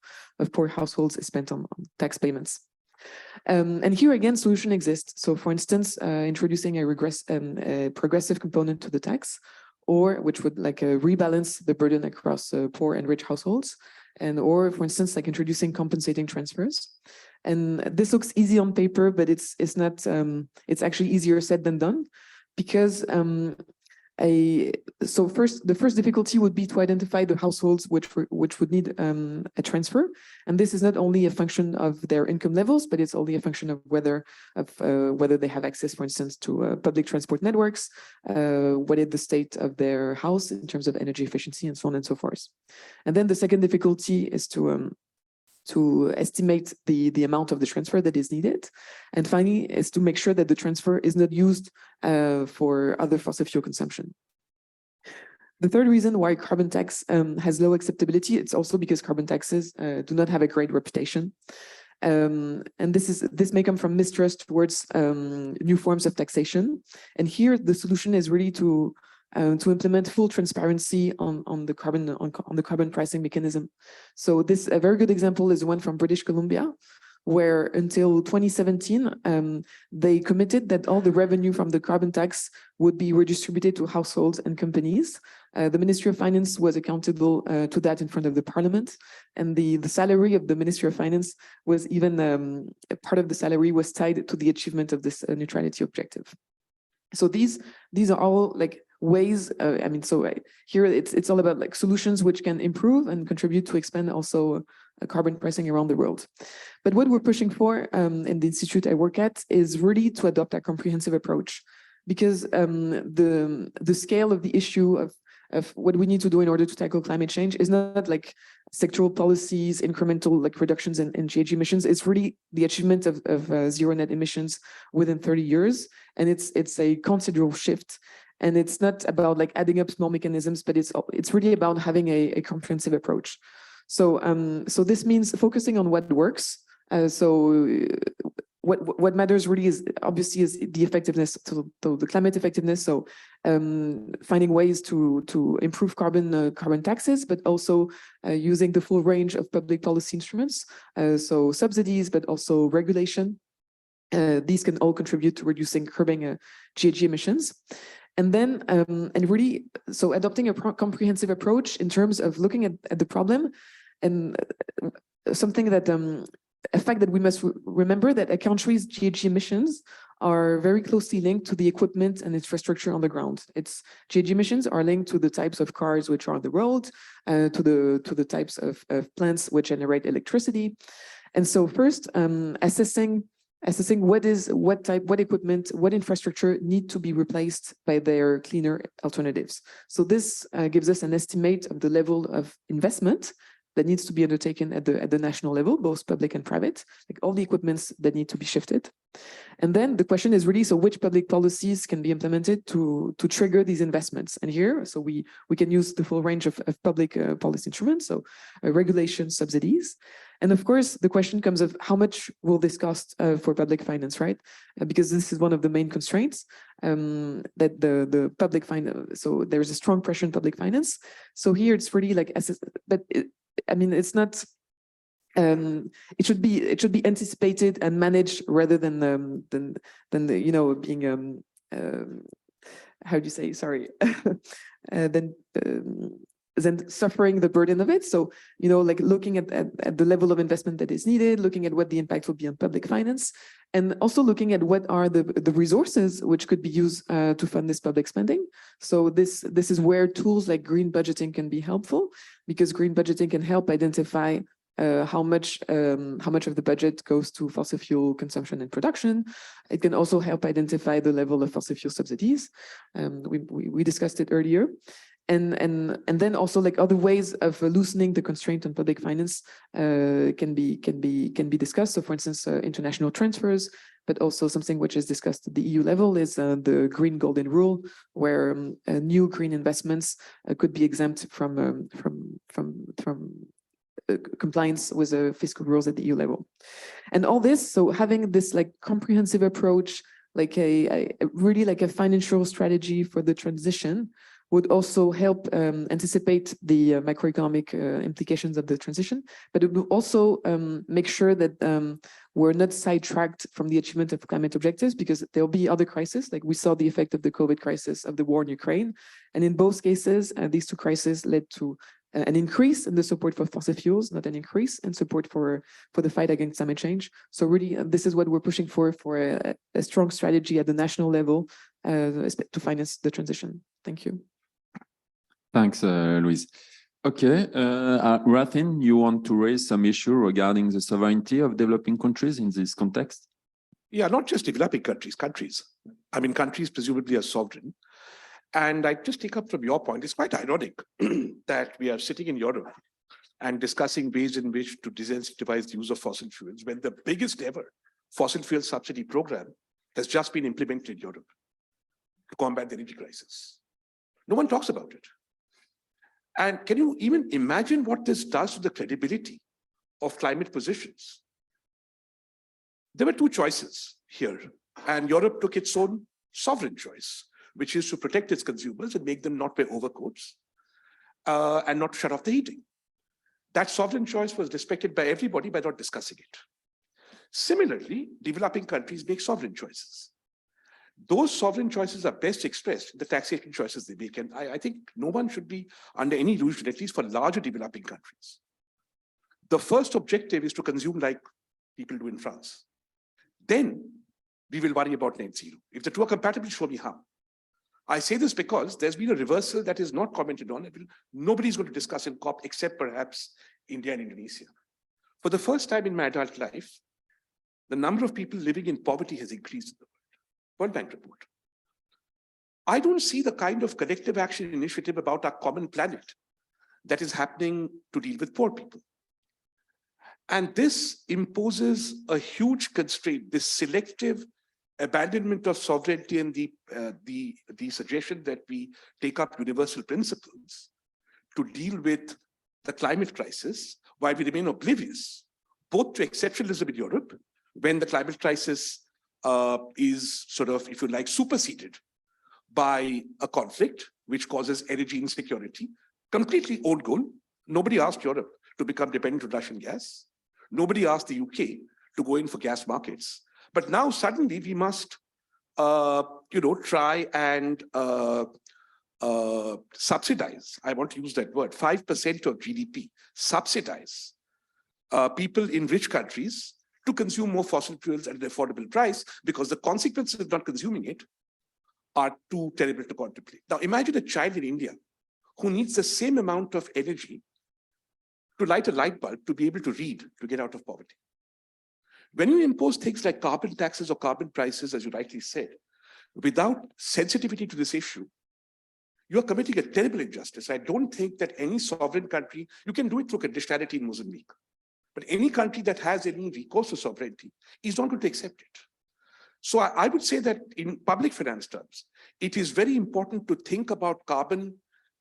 Speaker 3: poor households is spent on tax payments. And here again, solution exists. So for instance, introducing a progressive component to the tax, or which would rebalance the burden across poor and rich households, or for instance, like introducing compensating transfers. And this looks easy on paper, but it's not. It's actually easier said than done, because the first difficulty would be to identify the households which would need a transfer, and this is not only a function of their income levels, but it's only a function of whether they have access, for instance, to public transport networks, what is the state of their house in terms of energy efficiency, and so on and so forth. And then the second difficulty is to to estimate the amount of the transfer that is needed. And finally, is to make sure that the transfer is not used for other fossil fuel consumption. The third reason why carbon tax has low acceptability, it's also because carbon taxes do not have a great reputation. And this may come from mistrust towards new forms of taxation. And here the solution is really to implement full transparency on the carbon pricing mechanism. So this a very good example is one from British Columbia, where until 2017, they committed that all the revenue from the carbon tax would be redistributed to households and companies. The Ministry of Finance was accountable to that in front of the Parliament, and the salary of the Ministry of Finance was even a part of the salary was tied to the achievement of this neutrality objective. So these are all like ways. Here it's all about like solutions which can improve and contribute to expand also carbon pricing around the world. But what we're pushing for in the institute I work at is really to adopt a comprehensive approach, because the scale of the issue of what we need to do in order to tackle climate change is not like sectoral policies, incremental like reductions in GHG emissions. It's really the achievement of zero net emissions within 30 years. And it's a considerable shift. And it's not about like adding up small mechanisms, but it's really about having a comprehensive approach. So this means focusing on what works. What matters really is obviously is the effectiveness, to the climate effectiveness. So finding ways to improve carbon taxes, but also using the full range of public policy instruments. So subsidies, but also regulation. These can all contribute to curbing GHG emissions. And then, so adopting a comprehensive approach in terms of looking at the problem, and something that, a fact that we must remember that a country's GHG emissions are very closely linked to the equipment and infrastructure on the ground. GHG emissions are linked to the types of cars which are on the road, to the types of plants which generate electricity. And so first, assessing what equipment, what infrastructure need to be replaced by their cleaner alternatives. So this gives us an estimate of the level of investment that needs to be undertaken at the national level, both public and private, like all the equipments that need to be shifted. And then the question is really, so which public policies can be implemented to trigger these investments? And here, so we can use the full range of public policy instruments, so regulation, subsidies. And of course, the question comes of how much will this cost for public finance, right? Because this is one of the main constraints that the public finance, so there's a strong pressure in public finance. So here it's really like, it's not, it should be anticipated and managed rather than being, how do you say, sorry, then suffering the burden of it. So, like looking at the level of investment that is needed, looking at what the impact will be on public finance, and also looking at what are the resources which could be used to fund this public spending. So this is where tools like green budgeting can be helpful, because green budgeting can help identify how much of the budget goes to fossil fuel consumption and production. It can also help identify the level of fossil fuel subsidies. We discussed it earlier. And then also like other ways of loosening the constraint on public finance can be discussed. So for instance, international transfers, but also something which is discussed at the EU level is the green golden rule, where new green investments could be exempt from compliance with the fiscal rules at the EU level. And all this, so having this like comprehensive approach, like really like a financial strategy for the transition, would also help anticipate the macroeconomic implications of the transition, but it will also make sure that we're not sidetracked from the achievement of climate objectives, because there'll be other crises, like we saw the effect of the COVID crisis, of the war in Ukraine. And in both cases, these two crises led to an increase in the support for fossil fuels, not an increase in support for the fight against climate change. So really, this is what we're pushing for a strong strategy at the national level to finance the transition. Thank you.
Speaker 1: Thanks, Louise. Okay, Rathin, you want to raise some issue regarding the sovereignty of developing countries in this context?
Speaker 2: Yeah, not just developing countries. I mean, countries presumably are sovereign. And I just take up from your point, it's quite ironic that we are sitting in Europe and discussing ways in which to disincentivize the use of fossil fuels when the biggest ever fossil fuel subsidy program has just been implemented in Europe to combat the energy crisis. No one talks about it. And can you even imagine what this does to the credibility of climate positions? There were two choices here, and Europe took its own sovereign choice, which is to protect its consumers and make them not wear overcoats and not shut off the heating. That sovereign choice was respected by everybody by not discussing it. Similarly, developing countries make sovereign choices. Those sovereign choices are best expressed in the taxation choices they make. And I think no one should be under any illusion, at least for larger developing countries. The first objective is to consume like people do in France. Then we will worry about net zero. If the two are compatible, show me how. I say this because there's been a reversal that is not commented on. Nobody's going to discuss in COP except perhaps India and Indonesia. For the first time in my adult life, the number of people living in poverty has increased in the World Bank report. I don't see the kind of collective action initiative about our common planet that is happening to deal with poor people. And this imposes a huge constraint, this selective abandonment of sovereignty and the suggestion that we take up universal principles to deal with the climate crisis while we remain oblivious, both to exceptionalism in Europe, when the climate crisis is sort of, if you like, superseded by a conflict which causes energy insecurity, completely own goal. Nobody asked Europe to become dependent on Russian gas. Nobody asked the UK to go in for gas markets. But now suddenly we must, try and subsidize, I want to use that word, 5% of GDP, subsidize people in rich countries to consume more fossil fuels at an affordable price, because the consequences of not consuming it are too terrible to contemplate. Now imagine a child in India who needs the same amount of energy to light a light bulb to be able to read, to get out of poverty. When you impose things like carbon taxes or carbon prices, as you rightly said, without sensitivity to this issue, you are committing a terrible injustice. I don't think that any sovereign country, you can do it through conditionality in Mozambique, but any country that has any recourse to sovereignty is not going to accept it. So I would say that in public finance terms, it is very important to think about carbon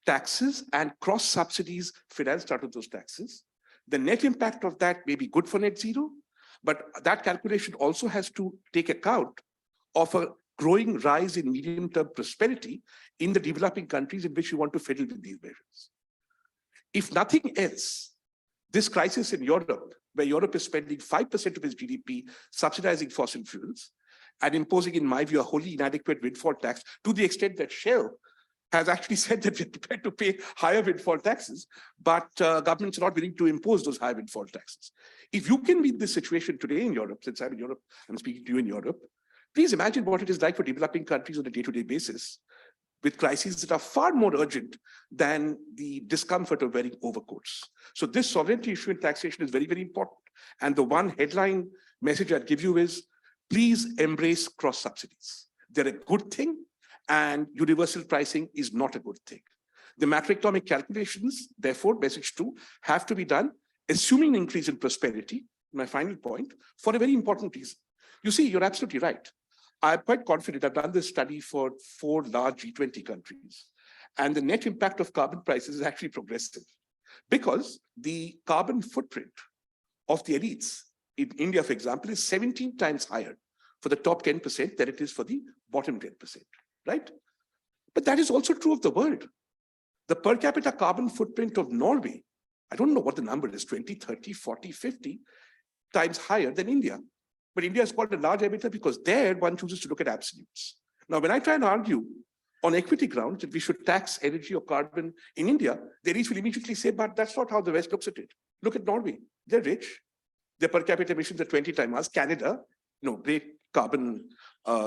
Speaker 2: taxes and cross subsidies financed out of those taxes. The net impact of that may be good for net zero, but that calculation also has to take account of a growing rise in medium-term prosperity in the developing countries in which you want to fiddle with these measures. If nothing else, this crisis in Europe, where Europe is spending 5% of its GDP subsidizing fossil fuels and imposing, in my view, a wholly inadequate windfall tax, to the extent that Shell has actually said that we're prepared to pay higher windfall taxes, but governments are not willing to impose those high windfall taxes. If you can meet this situation today in Europe, since I'm in Europe, I'm speaking to you in Europe, please imagine what it is like for developing countries on a day-to-day basis with crises that are far more urgent than the discomfort of wearing overcoats. So this sovereignty issue in taxation is very, very important. And the one headline message I'd give you is, please embrace cross subsidies. They're a good thing, and universal pricing is not a good thing. The macroeconomic calculations, therefore, message 2, have to be done, assuming an increase in prosperity, my final point, for a very important reason. You see, you're absolutely right. I'm quite confident. I've done this study for 4 large G20 countries, and the net impact of carbon prices is actually progressive, because the carbon footprint of the elites in India, for example, is 17 times higher for the top 10% than it is for the bottom 10%, right? But that is also true of the world. The per capita carbon footprint of Norway, I don't know what the number is, 20, 30, 40, 50 times higher than India. But India is called a large emitter because there one chooses to look at absolutes. Now, when I try and argue on equity grounds that we should tax energy or carbon in India, the elites will immediately say, but that's not how the West looks at it. Look at Norway. They're rich. Their per capita emissions are 20 times us. Canada, great carbon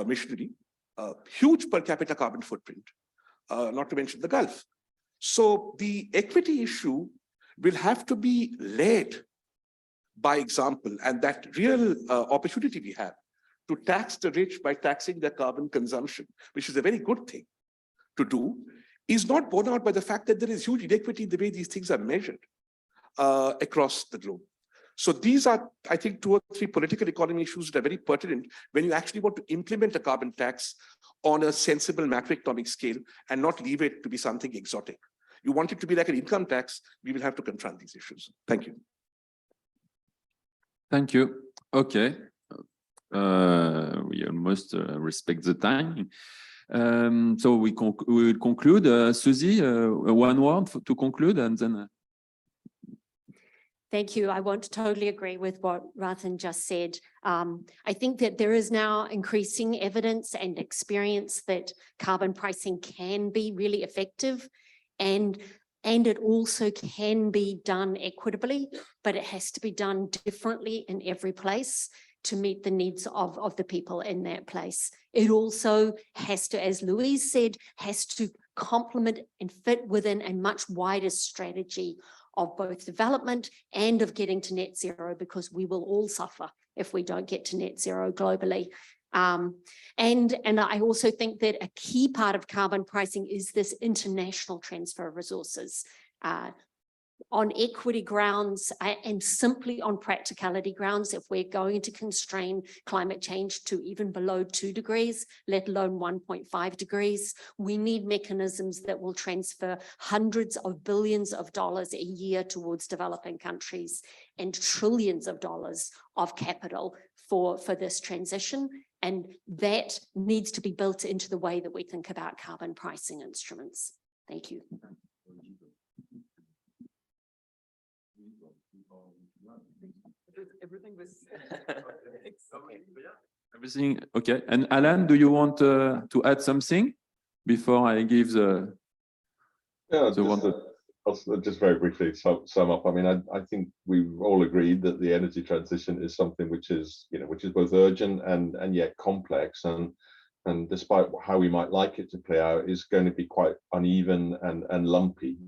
Speaker 2: missionary, huge per capita carbon footprint, not to mention the Gulf. So the equity issue will have to be led by example, and that real opportunity we have to tax the rich by taxing their carbon consumption, which is a very good thing to do, is not borne out by the fact that there is huge inequity in the way these things are measured. across the globe. So these are, I think, 2 or 3 political economy issues that are very pertinent when you actually want to implement a carbon tax on a sensible macroeconomic scale and not leave it to be something exotic. You want it to be like an income tax, we will have to confront these issues. Thank you.
Speaker 1: Thank you. Okay. We almost respect the time. So we will conclude. Suzi, one word to conclude, and then.
Speaker 7: Thank you. I want to totally agree with what Rathin just said. I think that there is now increasing evidence and experience that carbon pricing can be really effective, and it also can be done equitably, but it has to be done differently in every place to meet the needs of the people in that place. It also has to, as Louise said, has to complement and fit within a much wider strategy of both development and of getting to net zero, because we will all suffer if we don't get to net zero globally. And I also think that a key part of carbon pricing is this international transfer of resources. On equity grounds and simply on practicality grounds, if we're going to constrain climate change to even below 2 degrees, let alone 1.5 degrees, we need mechanisms that will transfer hundreds of billions of dollars a year towards developing countries and trillions of dollars of capital for this transition. And that needs to be built into the way that we think about carbon pricing instruments. Thank you.
Speaker 1: Everything okay. And Alan, do you want to add something before I give the?
Speaker 5: Yeah,
Speaker 1: the
Speaker 5: just very briefly sum up. I mean, I think we've all agreed that the energy transition is something which is, which is both urgent and yet complex, and despite how we might like it to play out, is going to be quite uneven and lumpy.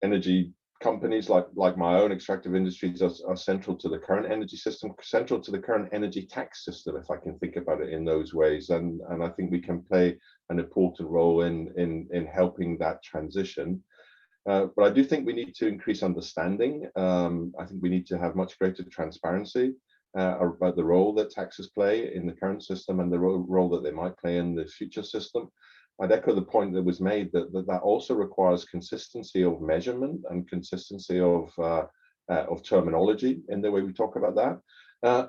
Speaker 5: Energy companies like my own, extractive industries, are central to the current energy system, central to the current energy tax system, if I can think about it in those ways. And I think we can play an important role in helping that transition. But I do think we need to increase understanding. I think we need to have much greater transparency about the role that taxes play in the current system and the role that they might play in the future system. I'd echo the point that was made that also requires consistency of measurement and consistency of terminology in the way we talk about that.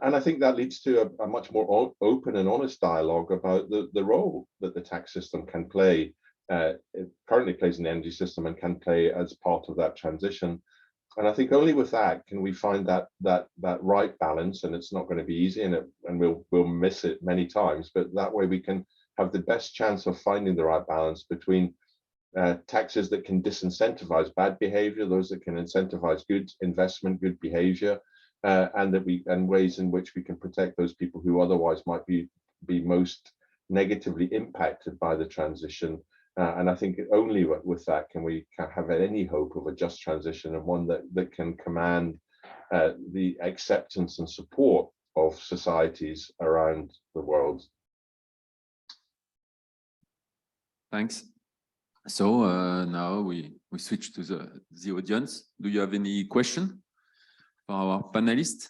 Speaker 5: And I think that leads to a much more open and honest dialogue about the role that the tax system can play, it currently plays in the energy system and can play as part of that transition. And I think only with that can we find that right balance, and it's not going to be easy, and we'll miss it many times, but that way we can have the best chance of finding the right balance between taxes that can disincentivize bad behavior, those that can incentivize good investment, good behavior, and ways in which we can protect those people who otherwise might be most negatively impacted by the transition. And I think only with that can we have any hope of a just transition, and one that can command the acceptance and support of societies around the world.
Speaker 1: Thanks. So now we switch to the audience. Do you have any question for our panelists?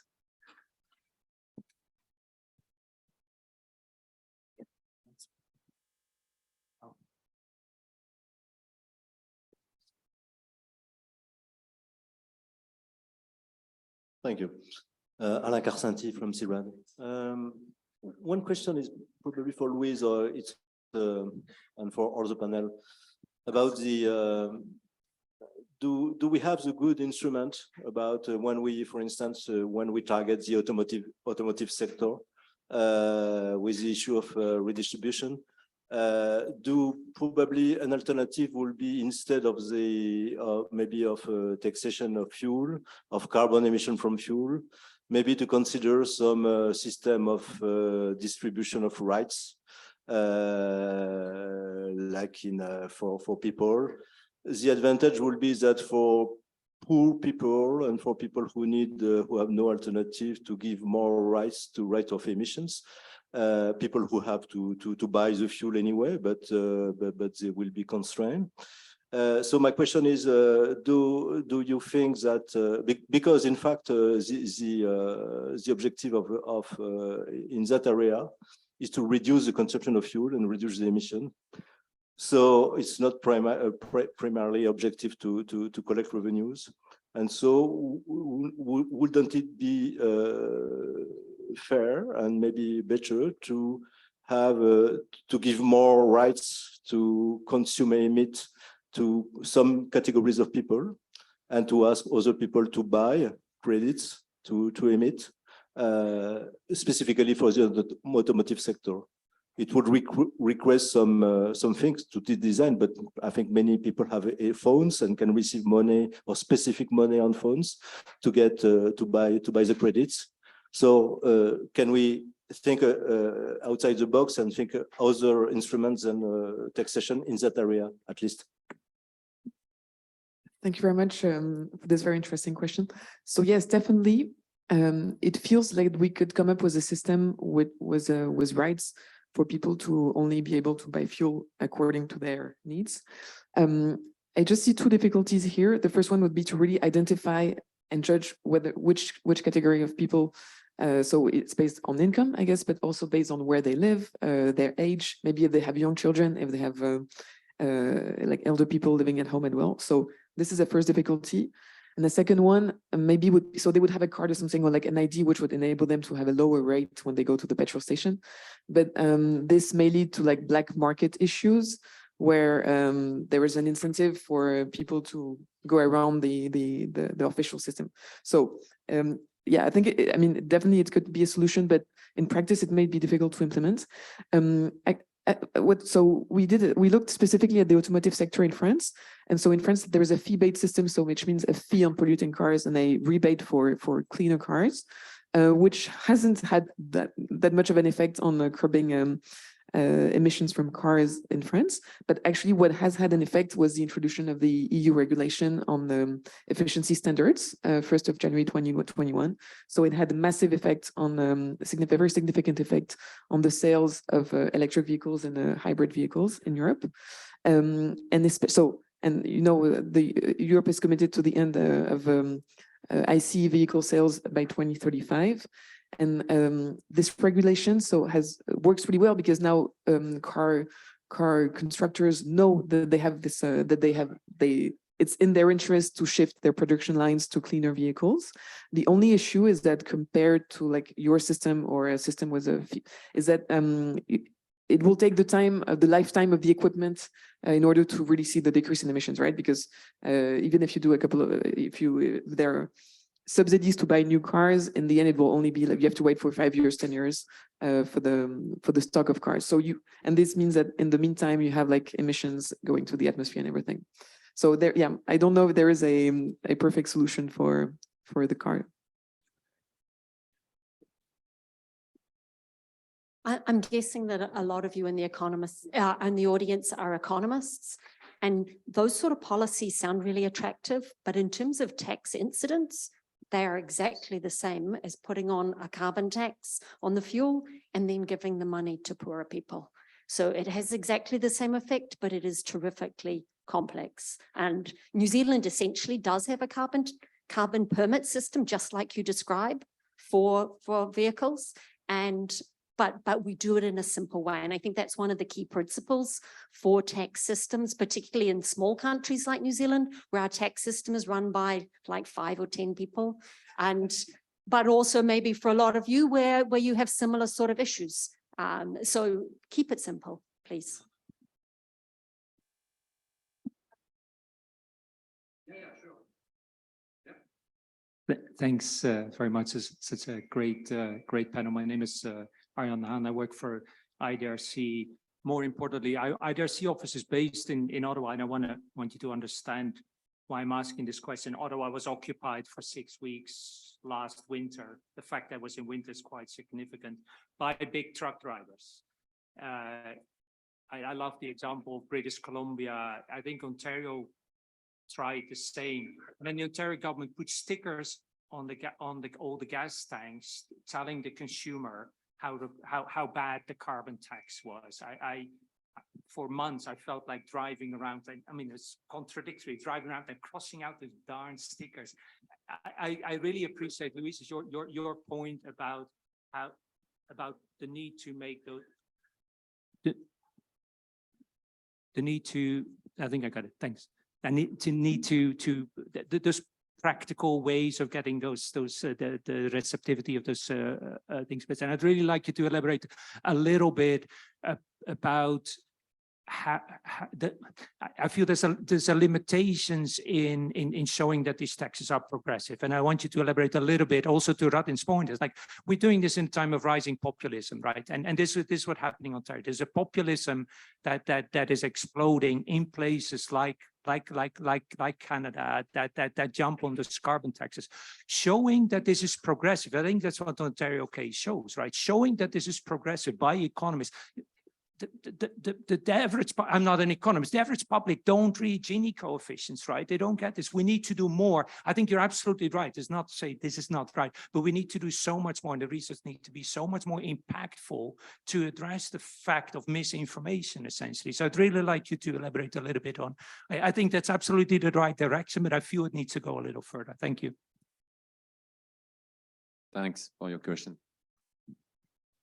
Speaker 8: Thank you. Alain Carcenti from CIRAD. One question is probably for Louise, or it's and for all the panel, about the do we have the good instrument about when we, for instance, when we target the automotive sector with the issue of redistribution, do probably an alternative will be, instead of the maybe of taxation of fuel, of carbon emission from fuel, maybe to consider some system of distribution of rights, like in for people. The advantage will be that for poor people and for people who need who have no alternative, to give more rights to right of emissions. People who have to buy the fuel anyway, but they will be constrained. So my question is, do you think that because in fact the objective of in that area is to reduce the consumption of fuel and reduce the emission, so it's not primarily objective to collect revenues, and so wouldn't it be fair and maybe better to have to give more rights to consume and emit to some categories of people, and to ask other people to buy credits to emit, specifically for the automotive sector? It would request some things to design, but I think many people have phones and can receive money or specific money on phones to get to buy the credits. So can we think outside the box and think other instruments and taxation in that area at least?
Speaker 3: Thank you very much for this very interesting question. So yes, definitely, it feels like we could come up with a system with rights for people to only be able to buy fuel according to their needs. I just see two difficulties here. The first one would be to really identify and judge which category of people. So it's based on income, I guess, but also based on where they live, their age, maybe if they have young children, if they have like elder people living at home as well. So this is the first difficulty. And the second one maybe would be, so they would have a card or something, or like an ID, which would enable them to have a lower rate when they go to the petrol station. But this may lead to like black market issues where there is an incentive for people to go around the official system. So yeah, I think, I mean, definitely it could be a solution, but in practice, it may be difficult to implement. So we looked specifically at the automotive sector in France. And so in France, there is a fee-based system, so which means a fee on polluting cars and a rebate for cleaner cars, which hasn't had that much of an effect on curbing emissions from cars in France. But actually what has had an effect was the introduction of the EU regulation on the efficiency standards, 1st of January 2021. So it had a massive effect on, very significant effect on the sales of electric vehicles and hybrid vehicles in Europe. And you know, Europe is committed to the end of ICE vehicle sales by 2035. And this regulation works really well because now car constructors know that they have this it's in their interest to shift their production lines to cleaner vehicles. The only issue is that compared to like your system or a system with is that it will take the lifetime of the equipment in order to really see the decrease in emissions, right? Because even if you do there are subsidies to buy new cars, in the end it will only be like you have to wait for 5 years, 10 years for the stock of cars. So and this means that in the meantime you have like emissions going to the atmosphere and everything. So there, yeah, I don't know if there is a perfect solution for the car.
Speaker 7: I'm guessing that a lot of you in the audience are economists, and those sort of policies sound really attractive, but in terms of tax incidence, they are exactly the same as putting on a carbon tax on the fuel and then giving the money to poorer people. So it has exactly the same effect, but it is terrifically complex. And New Zealand essentially does have a carbon permit system, just like you describe, for vehicles. But we do it in a simple way. And I think that's one of the key principles for tax systems, particularly in small countries like New Zealand, where our tax system is run by like 5 or 10 people. But also maybe for a lot of you where you have similar sort of issues. So keep it simple, please.
Speaker 9: Thanks very much. It's such a great panel. My name is Arjan. I work for IDRC. More importantly, IDRC office is based in Ottawa, and I want you to understand why I'm asking this question. Ottawa was occupied for 6 weeks last winter. The fact that it was in winter is quite significant, by big truck drivers. I love the example of British Columbia. I think Ontario tried the same. And then the Ontario government put stickers on all the gas tanks, telling the consumer how bad the carbon tax was. for months, I felt like driving around. I mean, it's contradictory, driving around and crossing out those darn stickers. I really appreciate, Louise, your point about the need to make those, the need to, I think I got it, thanks. I need to those practical ways of getting the receptivity of those things. But I'd really like you to elaborate a little bit about how I feel there's a limitations in showing that these taxes are progressive, and I want you to elaborate a little bit also to Rathin's point. It's like we're doing this in a time of rising populism, right? And this is what's happening on Ontario. There's a populism that is exploding in places like Canada that jump on those carbon taxes, showing that this is progressive. I think that's what the Ontario case shows, right? Showing that this is progressive by economists. The average, I'm not an economist, the average public don't read Gini coefficients, right? They don't get this. We need to do more. I think you're absolutely right. It's not to say this is not right, but we need to do so much more, and the research needs to be so much more impactful to address the fact of misinformation, essentially. So I'd really like you to elaborate a little bit on, I think that's absolutely the right direction, but I feel it needs to go a little further. Thank you.
Speaker 1: Thanks for your question.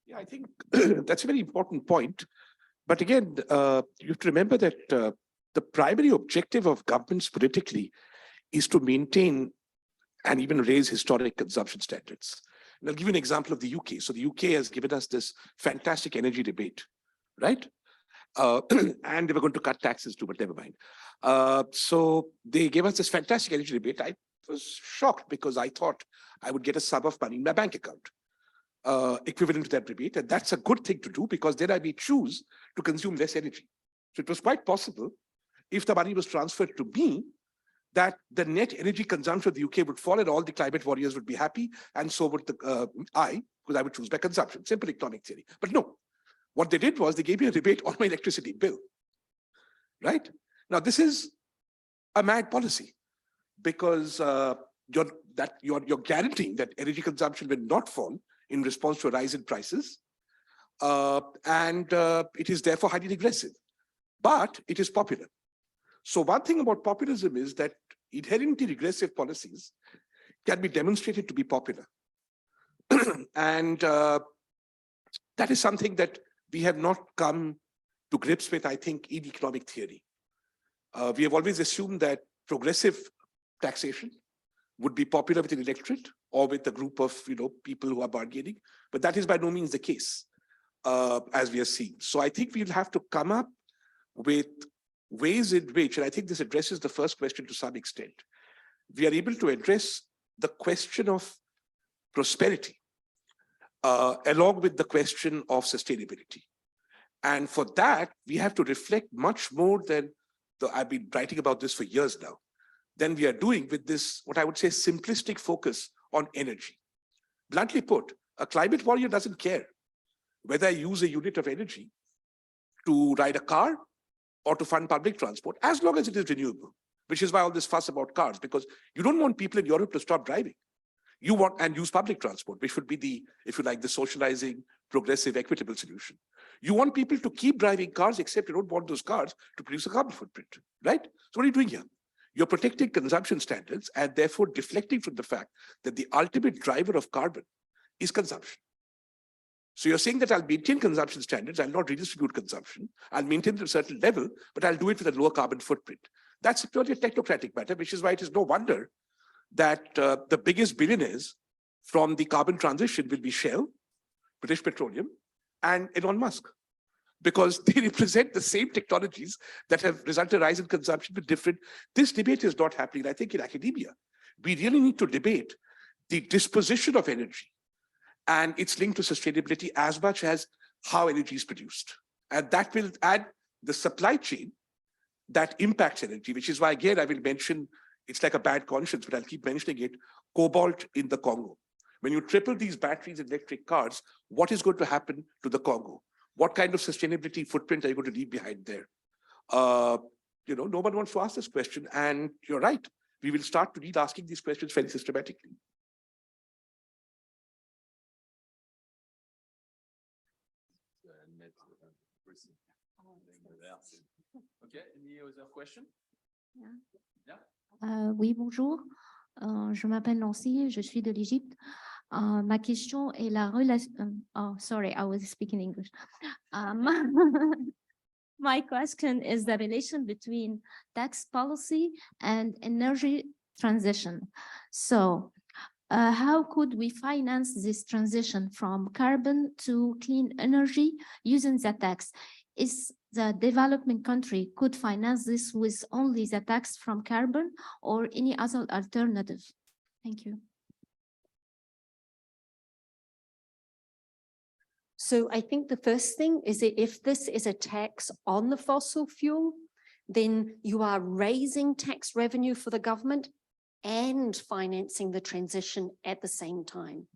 Speaker 2: Yeah, I think that's a very important point. But again, you have to remember that the primary objective of governments politically is to maintain and even raise historic consumption standards. And I'll give you an example of the UK. So the UK has given us this fantastic energy debate, right? And they were going to cut taxes too, but never mind. So they gave us this fantastic energy debate. I was shocked because I thought I would get a sum of money in my bank account, equivalent to that rebate. And that's a good thing to do because then I may choose to consume less energy. So it was quite possible, if the money was transferred to me, that the net energy consumption of the UK would fall and all the climate warriors would be happy, and so would I, because I would choose by consumption. Simple economic theory. But no, what they did was they gave me a rebate on my electricity bill, right? Now, this is a mad policy because you're guaranteeing that energy consumption will not fall in response to a rise in prices, and it is therefore highly regressive, but it is popular. So one thing about populism is that inherently regressive policies can be demonstrated to be popular. And that is something that we have not come to grips with, I think, in economic theory. We have always assumed that progressive taxation would be popular with an electorate or with a group of people who are bargaining, but that is by no means the case, as we are seeing. So I think we'll have to come up with ways in which, and I think this addresses the first question to some extent, we are able to address the question of prosperity along with the question of sustainability. And for that, we have to reflect much more than I've been writing about this for years now, than we are doing with this, what I would say, simplistic focus on energy. Bluntly put, a climate warrior doesn't care whether I use a unit of energy to ride a car or to fund public transport, as long as it is renewable, which is why all this fuss about cars, because you don't want people in Europe to stop driving. You want and use public transport, which would be the, if you like, the socializing, progressive, equitable solution. You want people to keep driving cars, except you don't want those cars to produce a carbon footprint, right? So what are you doing here? You're protecting consumption standards and therefore deflecting from the fact that the ultimate driver of carbon is consumption. So you're saying that I'll maintain consumption standards, I'll not redistribute consumption, I'll maintain it at a certain level, but I'll do it with a lower carbon footprint. That's purely a technocratic matter, which is why it is no wonder that the biggest billionaires from the carbon transition will be Shell, British Petroleum, and Elon Musk, because they represent the same technologies that have resulted in a rise in consumption with different. This debate is not happening, I think, in academia. We really need to debate the disposition of energy and its link to sustainability as much as how energy is produced. And that will add the supply chain that impacts energy, which is why, again, I will mention, it's like a bad conscience, but I'll keep mentioning it, cobalt in the Congo. When you triple these batteries in electric cars, what is going to happen to the Congo? What kind of sustainability footprint are you going to leave behind there? No one wants to ask this question, and you're right. We will start to need asking these questions very systematically.
Speaker 1: Okay, any other question?
Speaker 10: Oui, bonjour. Je m'appelle Nancy, je suis de l'Égypte. Ma question est la relation. Oh, sorry, I was speaking English. My question is the relation between tax policy and energy transition. So, how could we finance this transition from carbon to clean energy using the tax? Is the developing country could finance this with only the tax from carbon or any other alternative? Thank you.
Speaker 7: So I think the first thing is that if this is a tax on the fossil fuel, then you are raising tax revenue for the government and financing the transition at the same time,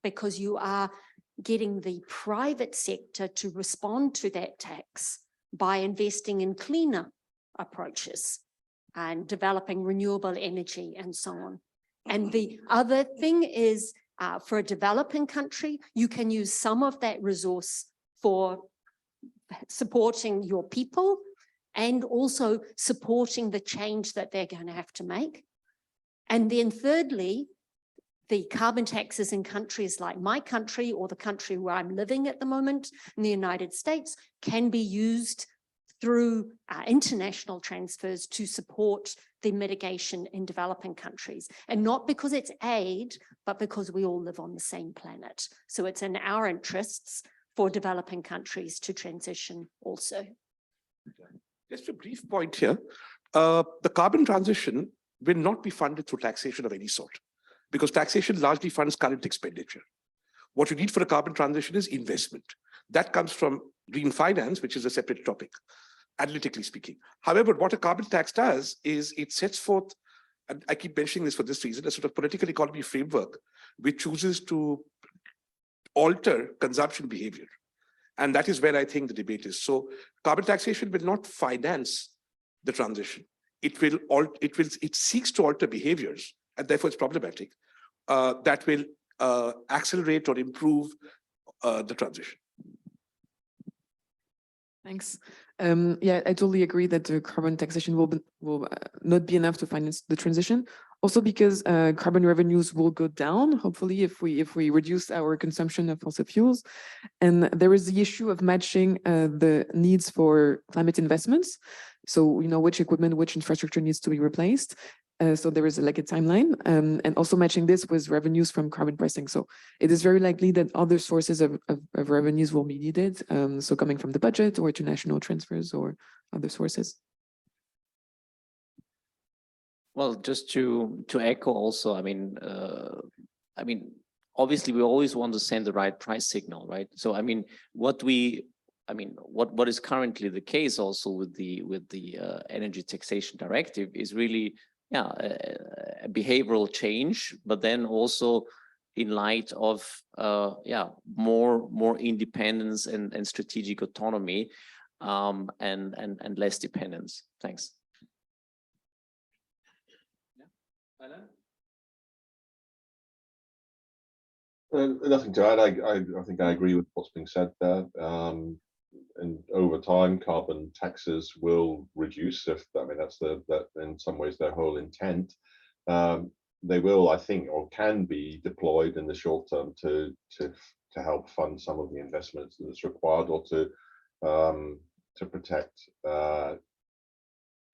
Speaker 7: because you are getting the private sector to respond to that tax by investing in cleaner approaches and developing renewable energy and so on. And the other thing is, for a developing country, you can use some of that resource for supporting your people and also supporting the change that they're going to have to make. And then thirdly, the carbon taxes in countries like my country or the country where I'm living at the moment in the United States can be used through international transfers to support the mitigation in developing countries. And not because it's aid, but because we all live on the same planet. So it's in our interests for developing countries to transition also.
Speaker 2: Just a brief point here. The carbon transition will not be funded through taxation of any sort, because taxation largely funds current expenditure. What you need for a carbon transition is investment. That comes from green finance, which is a separate topic, analytically speaking. However, what a carbon tax does is it sets forth, and I keep mentioning this for this reason, a sort of political economy framework which chooses to alter consumption behavior. And that is where I think the debate is. So carbon taxation will not finance the transition. It seeks to alter behaviors, and therefore it's problematic, that will accelerate or improve the transition.
Speaker 3: Thanks. Yeah, I totally agree that the carbon taxation will not be enough to finance the transition. Also because carbon revenues will go down, hopefully, if we reduce our consumption of fossil fuels. And there is the issue of matching the needs for climate investments. So, you know, which equipment, which infrastructure needs to be replaced. So there is like a timeline, and also matching this with revenues from carbon pricing. So it is very likely that other sources of revenues will be needed. So coming from the budget or international transfers or other sources.
Speaker 4: Well, just to echo also, I mean, obviously we always want to send the right price signal, right? So I mean, what is currently the case also with the energy taxation directive is really a behavioral change, but then also in light of more independence and strategic autonomy, and less dependence. Thanks.
Speaker 5: Nothing to add. I think I agree with what's being said there. And over time, carbon taxes will reduce. That's that in some ways their whole intent. They will, I think, or can be deployed in the short term to help fund some of the investments that's required, or to protect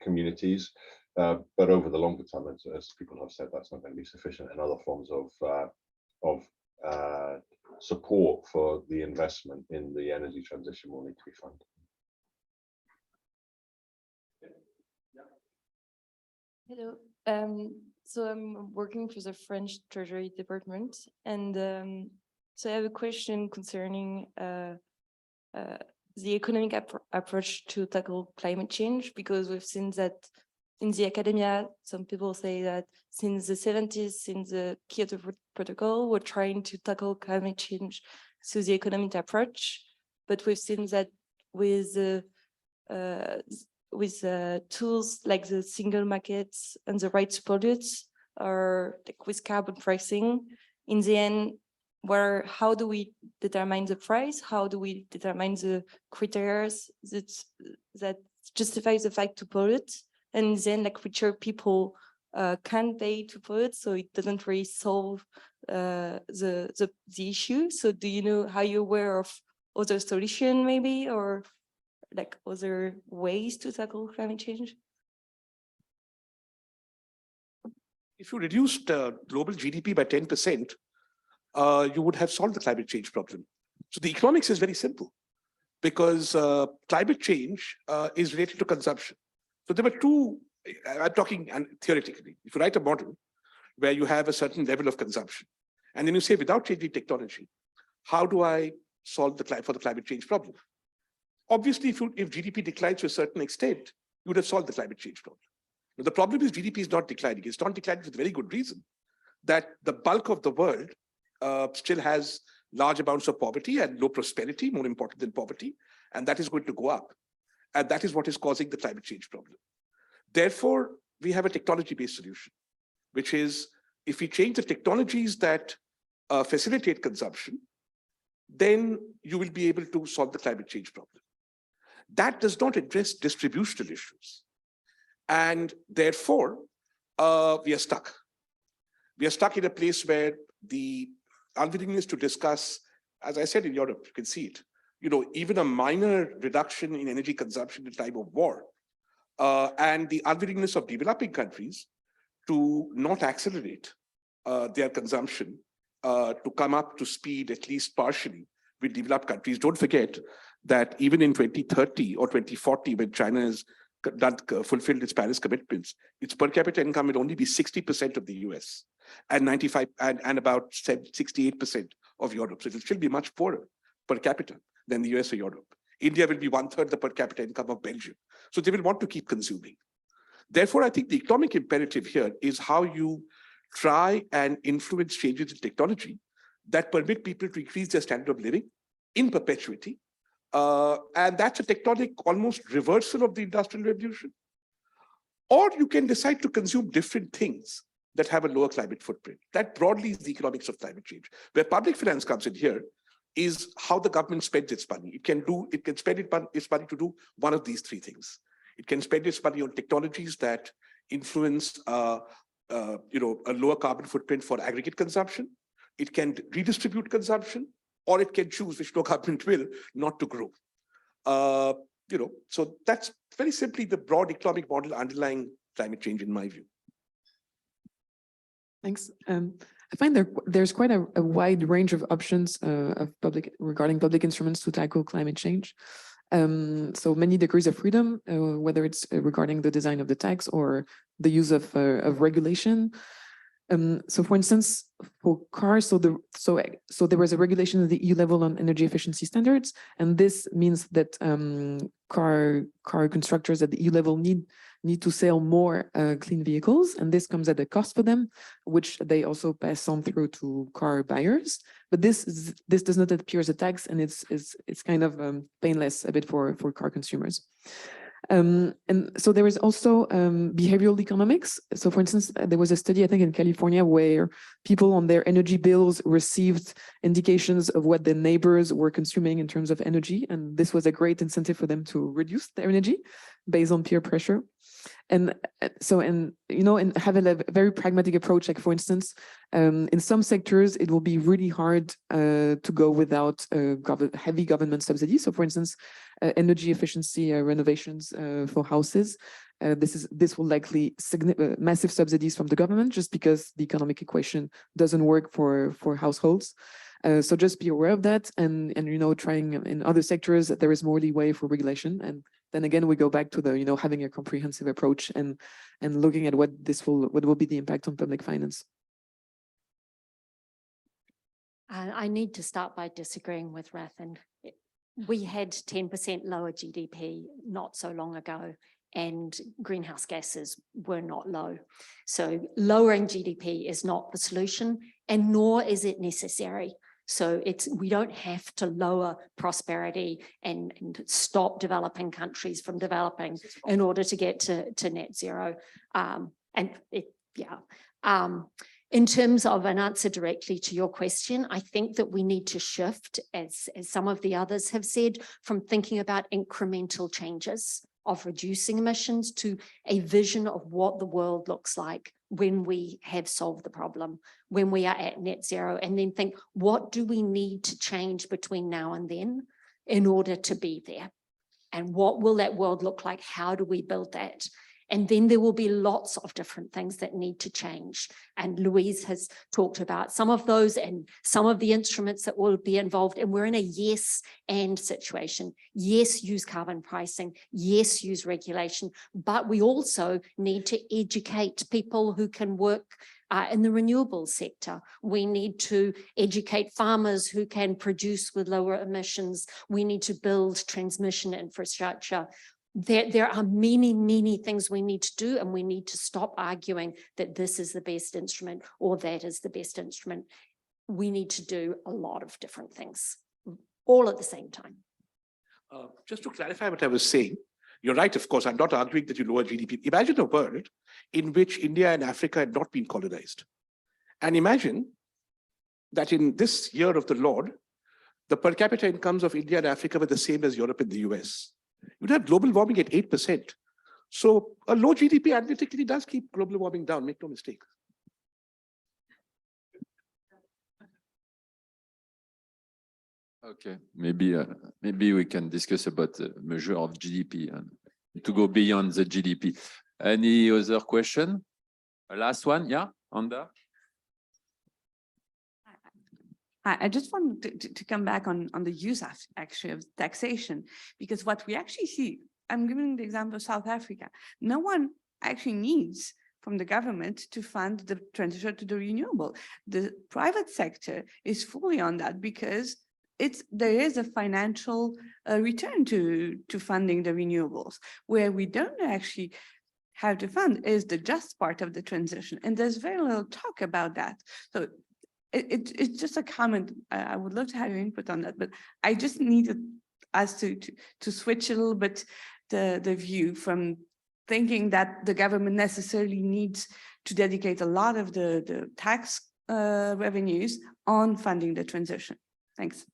Speaker 5: communities. But over the longer term, as people have said, that's not going to be sufficient, and other forms of support for the investment in the energy transition will need to be funded.
Speaker 11: Hello. So I'm working for the French Treasury Department, and so I have a question concerning the economic approach to tackle climate change, because we've seen that in the academia, some people say that since the 70s, since the Kyoto Protocol, we're trying to tackle climate change through the economic approach. But we've seen that with tools like the single markets and the right to pollute, or like with carbon pricing, in the end, how do we determine the price? How do we determine the criteria that justifies the fact to pollute, and then like richer people can pay to pollute, so it doesn't really solve the issue. So do you know, how you're aware of other solution maybe, or like other ways to tackle climate change?
Speaker 2: If you reduced global GDP by 10%, you would have solved the climate change problem. So the economics is very simple, because climate change is related to consumption. So there were two, I'm talking theoretically, if you write a model where you have a certain level of consumption, and then you say, without changing technology, how do I solve the climate change problem? Obviously, if GDP declines to a certain extent, you would have solved the climate change problem. Now, the problem is GDP is not declining. It's not declining for a very good reason, that the bulk of the world still has large amounts of poverty and low prosperity, more important than poverty, and that is going to go up. And that is what is causing the climate change problem. Therefore, we have a technology-based solution, which is, if we change the technologies that facilitate consumption, then you will be able to solve the climate change problem. That does not address distributional issues. And therefore, we are stuck. We are stuck in a place where the unwillingness to discuss, as I said, in Europe, you can see it, even a minor reduction in energy consumption in time of war, and the unwillingness of developing countries to not accelerate their consumption to come up to speed, at least partially, with developed countries. Don't forget that even in 2030 or 2040, when China has fulfilled its Paris commitments, its per capita income will only be 60% of the US and 95 and about 68% of Europe. So it will still be much poorer per capita than the US or Europe. India will be 1/3 the per capita income of Belgium. So they will want to keep consuming. Therefore, I think the economic imperative here is how you try and influence changes in technology that permit people to increase their standard of living in perpetuity. And that's a tectonic almost reversal of the Industrial Revolution. Or you can decide to consume different things that have a lower climate footprint. That broadly is the economics of climate change. Where public finance comes in here is how the government spends its money. It can spend its money to do one of these three things. It can spend its money on technologies that influence a lower carbon footprint for aggregate consumption. It can redistribute consumption, or it can choose, which no government will, not to grow. So that's very simply the broad economic model underlying climate change, in my view.
Speaker 3: Thanks. I find there's quite a wide range of options regarding public instruments to tackle climate change. So many degrees of freedom, whether it's regarding the design of the tax or the use of regulation. So for instance, for cars, so there was a regulation at the EU level on energy efficiency standards, and this means that car constructors at the EU level need to sell more clean vehicles, and this comes at a cost for them, which they also pass on through to car buyers. But this does not appear as a tax, and it's kind of painless a bit for car consumers. And so there is also behavioral economics. So for instance, there was a study, I think in California, where people on their energy bills received indications of what their neighbors were consuming in terms of energy. And this was a great incentive for them to reduce their energy based on peer pressure. And have a very pragmatic approach. Like for instance, in some sectors, it will be really hard to go without heavy government subsidies. So for instance, energy efficiency renovations for houses. This will likely massive subsidies from the government, just because the economic equation doesn't work for households. So just be aware of that, and trying in other sectors that there is more leeway for regulation. And then again, we go back to the having a comprehensive approach and looking at what will be the impact on public finance.
Speaker 7: I need to start by disagreeing with Rathin. We had 10% lower GDP not so long ago, and greenhouse gases were not low. So lowering GDP is not the solution, and nor is it necessary. So we don't have to lower prosperity and stop developing countries from developing in order to get to net zero. In terms of an answer directly to your question, I think that we need to shift, as some of the others have said, from thinking about incremental changes of reducing emissions to a vision of what the world looks like when we have solved the problem, when we are at net zero, and then think, what do we need to change between now and then in order to be there? And what will that world look like? How do we build that? And then there will be lots of different things that need to change. And Louise has talked about some of those and some of the instruments that will be involved. And we're in a yes and situation. Yes, use carbon pricing. Yes, use regulation. But we also need to educate people who can work in the renewables sector. We need to educate farmers who can produce with lower emissions. We need to build transmission infrastructure. There are many, many things we need to do, and we need to stop arguing that this is the best instrument or that is the best instrument. We need to do a lot of different things, all at the same time.
Speaker 2: Just to clarify what I was saying, you're right, of course, I'm not arguing that you lower GDP. Imagine a world in which India and Africa had not been colonized. And imagine that in this year of the Lord, the per capita incomes of India and Africa were the same as Europe and the US. You'd have global warming at 8%. So a low GDP analytically does keep global warming down, make no mistake.
Speaker 1: Okay, maybe we can discuss about the measure of GDP and to go beyond the GDP. Any other question? Last one, yeah, Anda?
Speaker 12: I just want to come back on the use actually of taxation, because what we actually see, I'm giving the example of South Africa. No one actually needs from the government to fund the transition to the renewable. The private sector is fully on that because there is a financial return to funding the renewables. Where we don't actually have to fund is the just part of the transition. And there's very little talk about that. So it's just a comment. I would love to have your input on that, but I just needed us to switch a little bit the view from thinking that the government necessarily needs to dedicate a lot of the tax revenues on funding the transition. Thanks.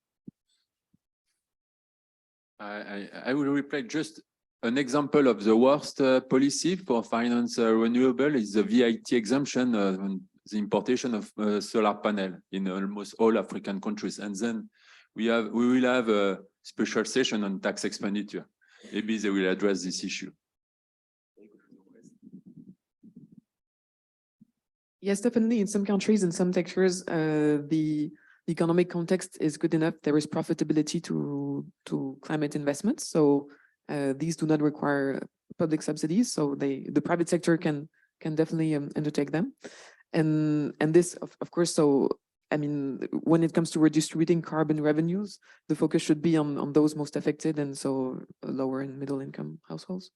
Speaker 1: I will reply just an example of the worst policy for finance renewable is the VAT exemption on the importation of solar panel in almost all African countries. And then we will have a special session on tax expenditure. Maybe they will address this issue.
Speaker 3: Yes, definitely. In some countries, in some sectors, the economic context is good enough. There is profitability to climate investments. So these do not require public subsidies. So the private sector can definitely undertake them. And this, of course, so I mean, when it comes to redistributing carbon revenues, the focus should be on those most affected, and so lower and middle income households.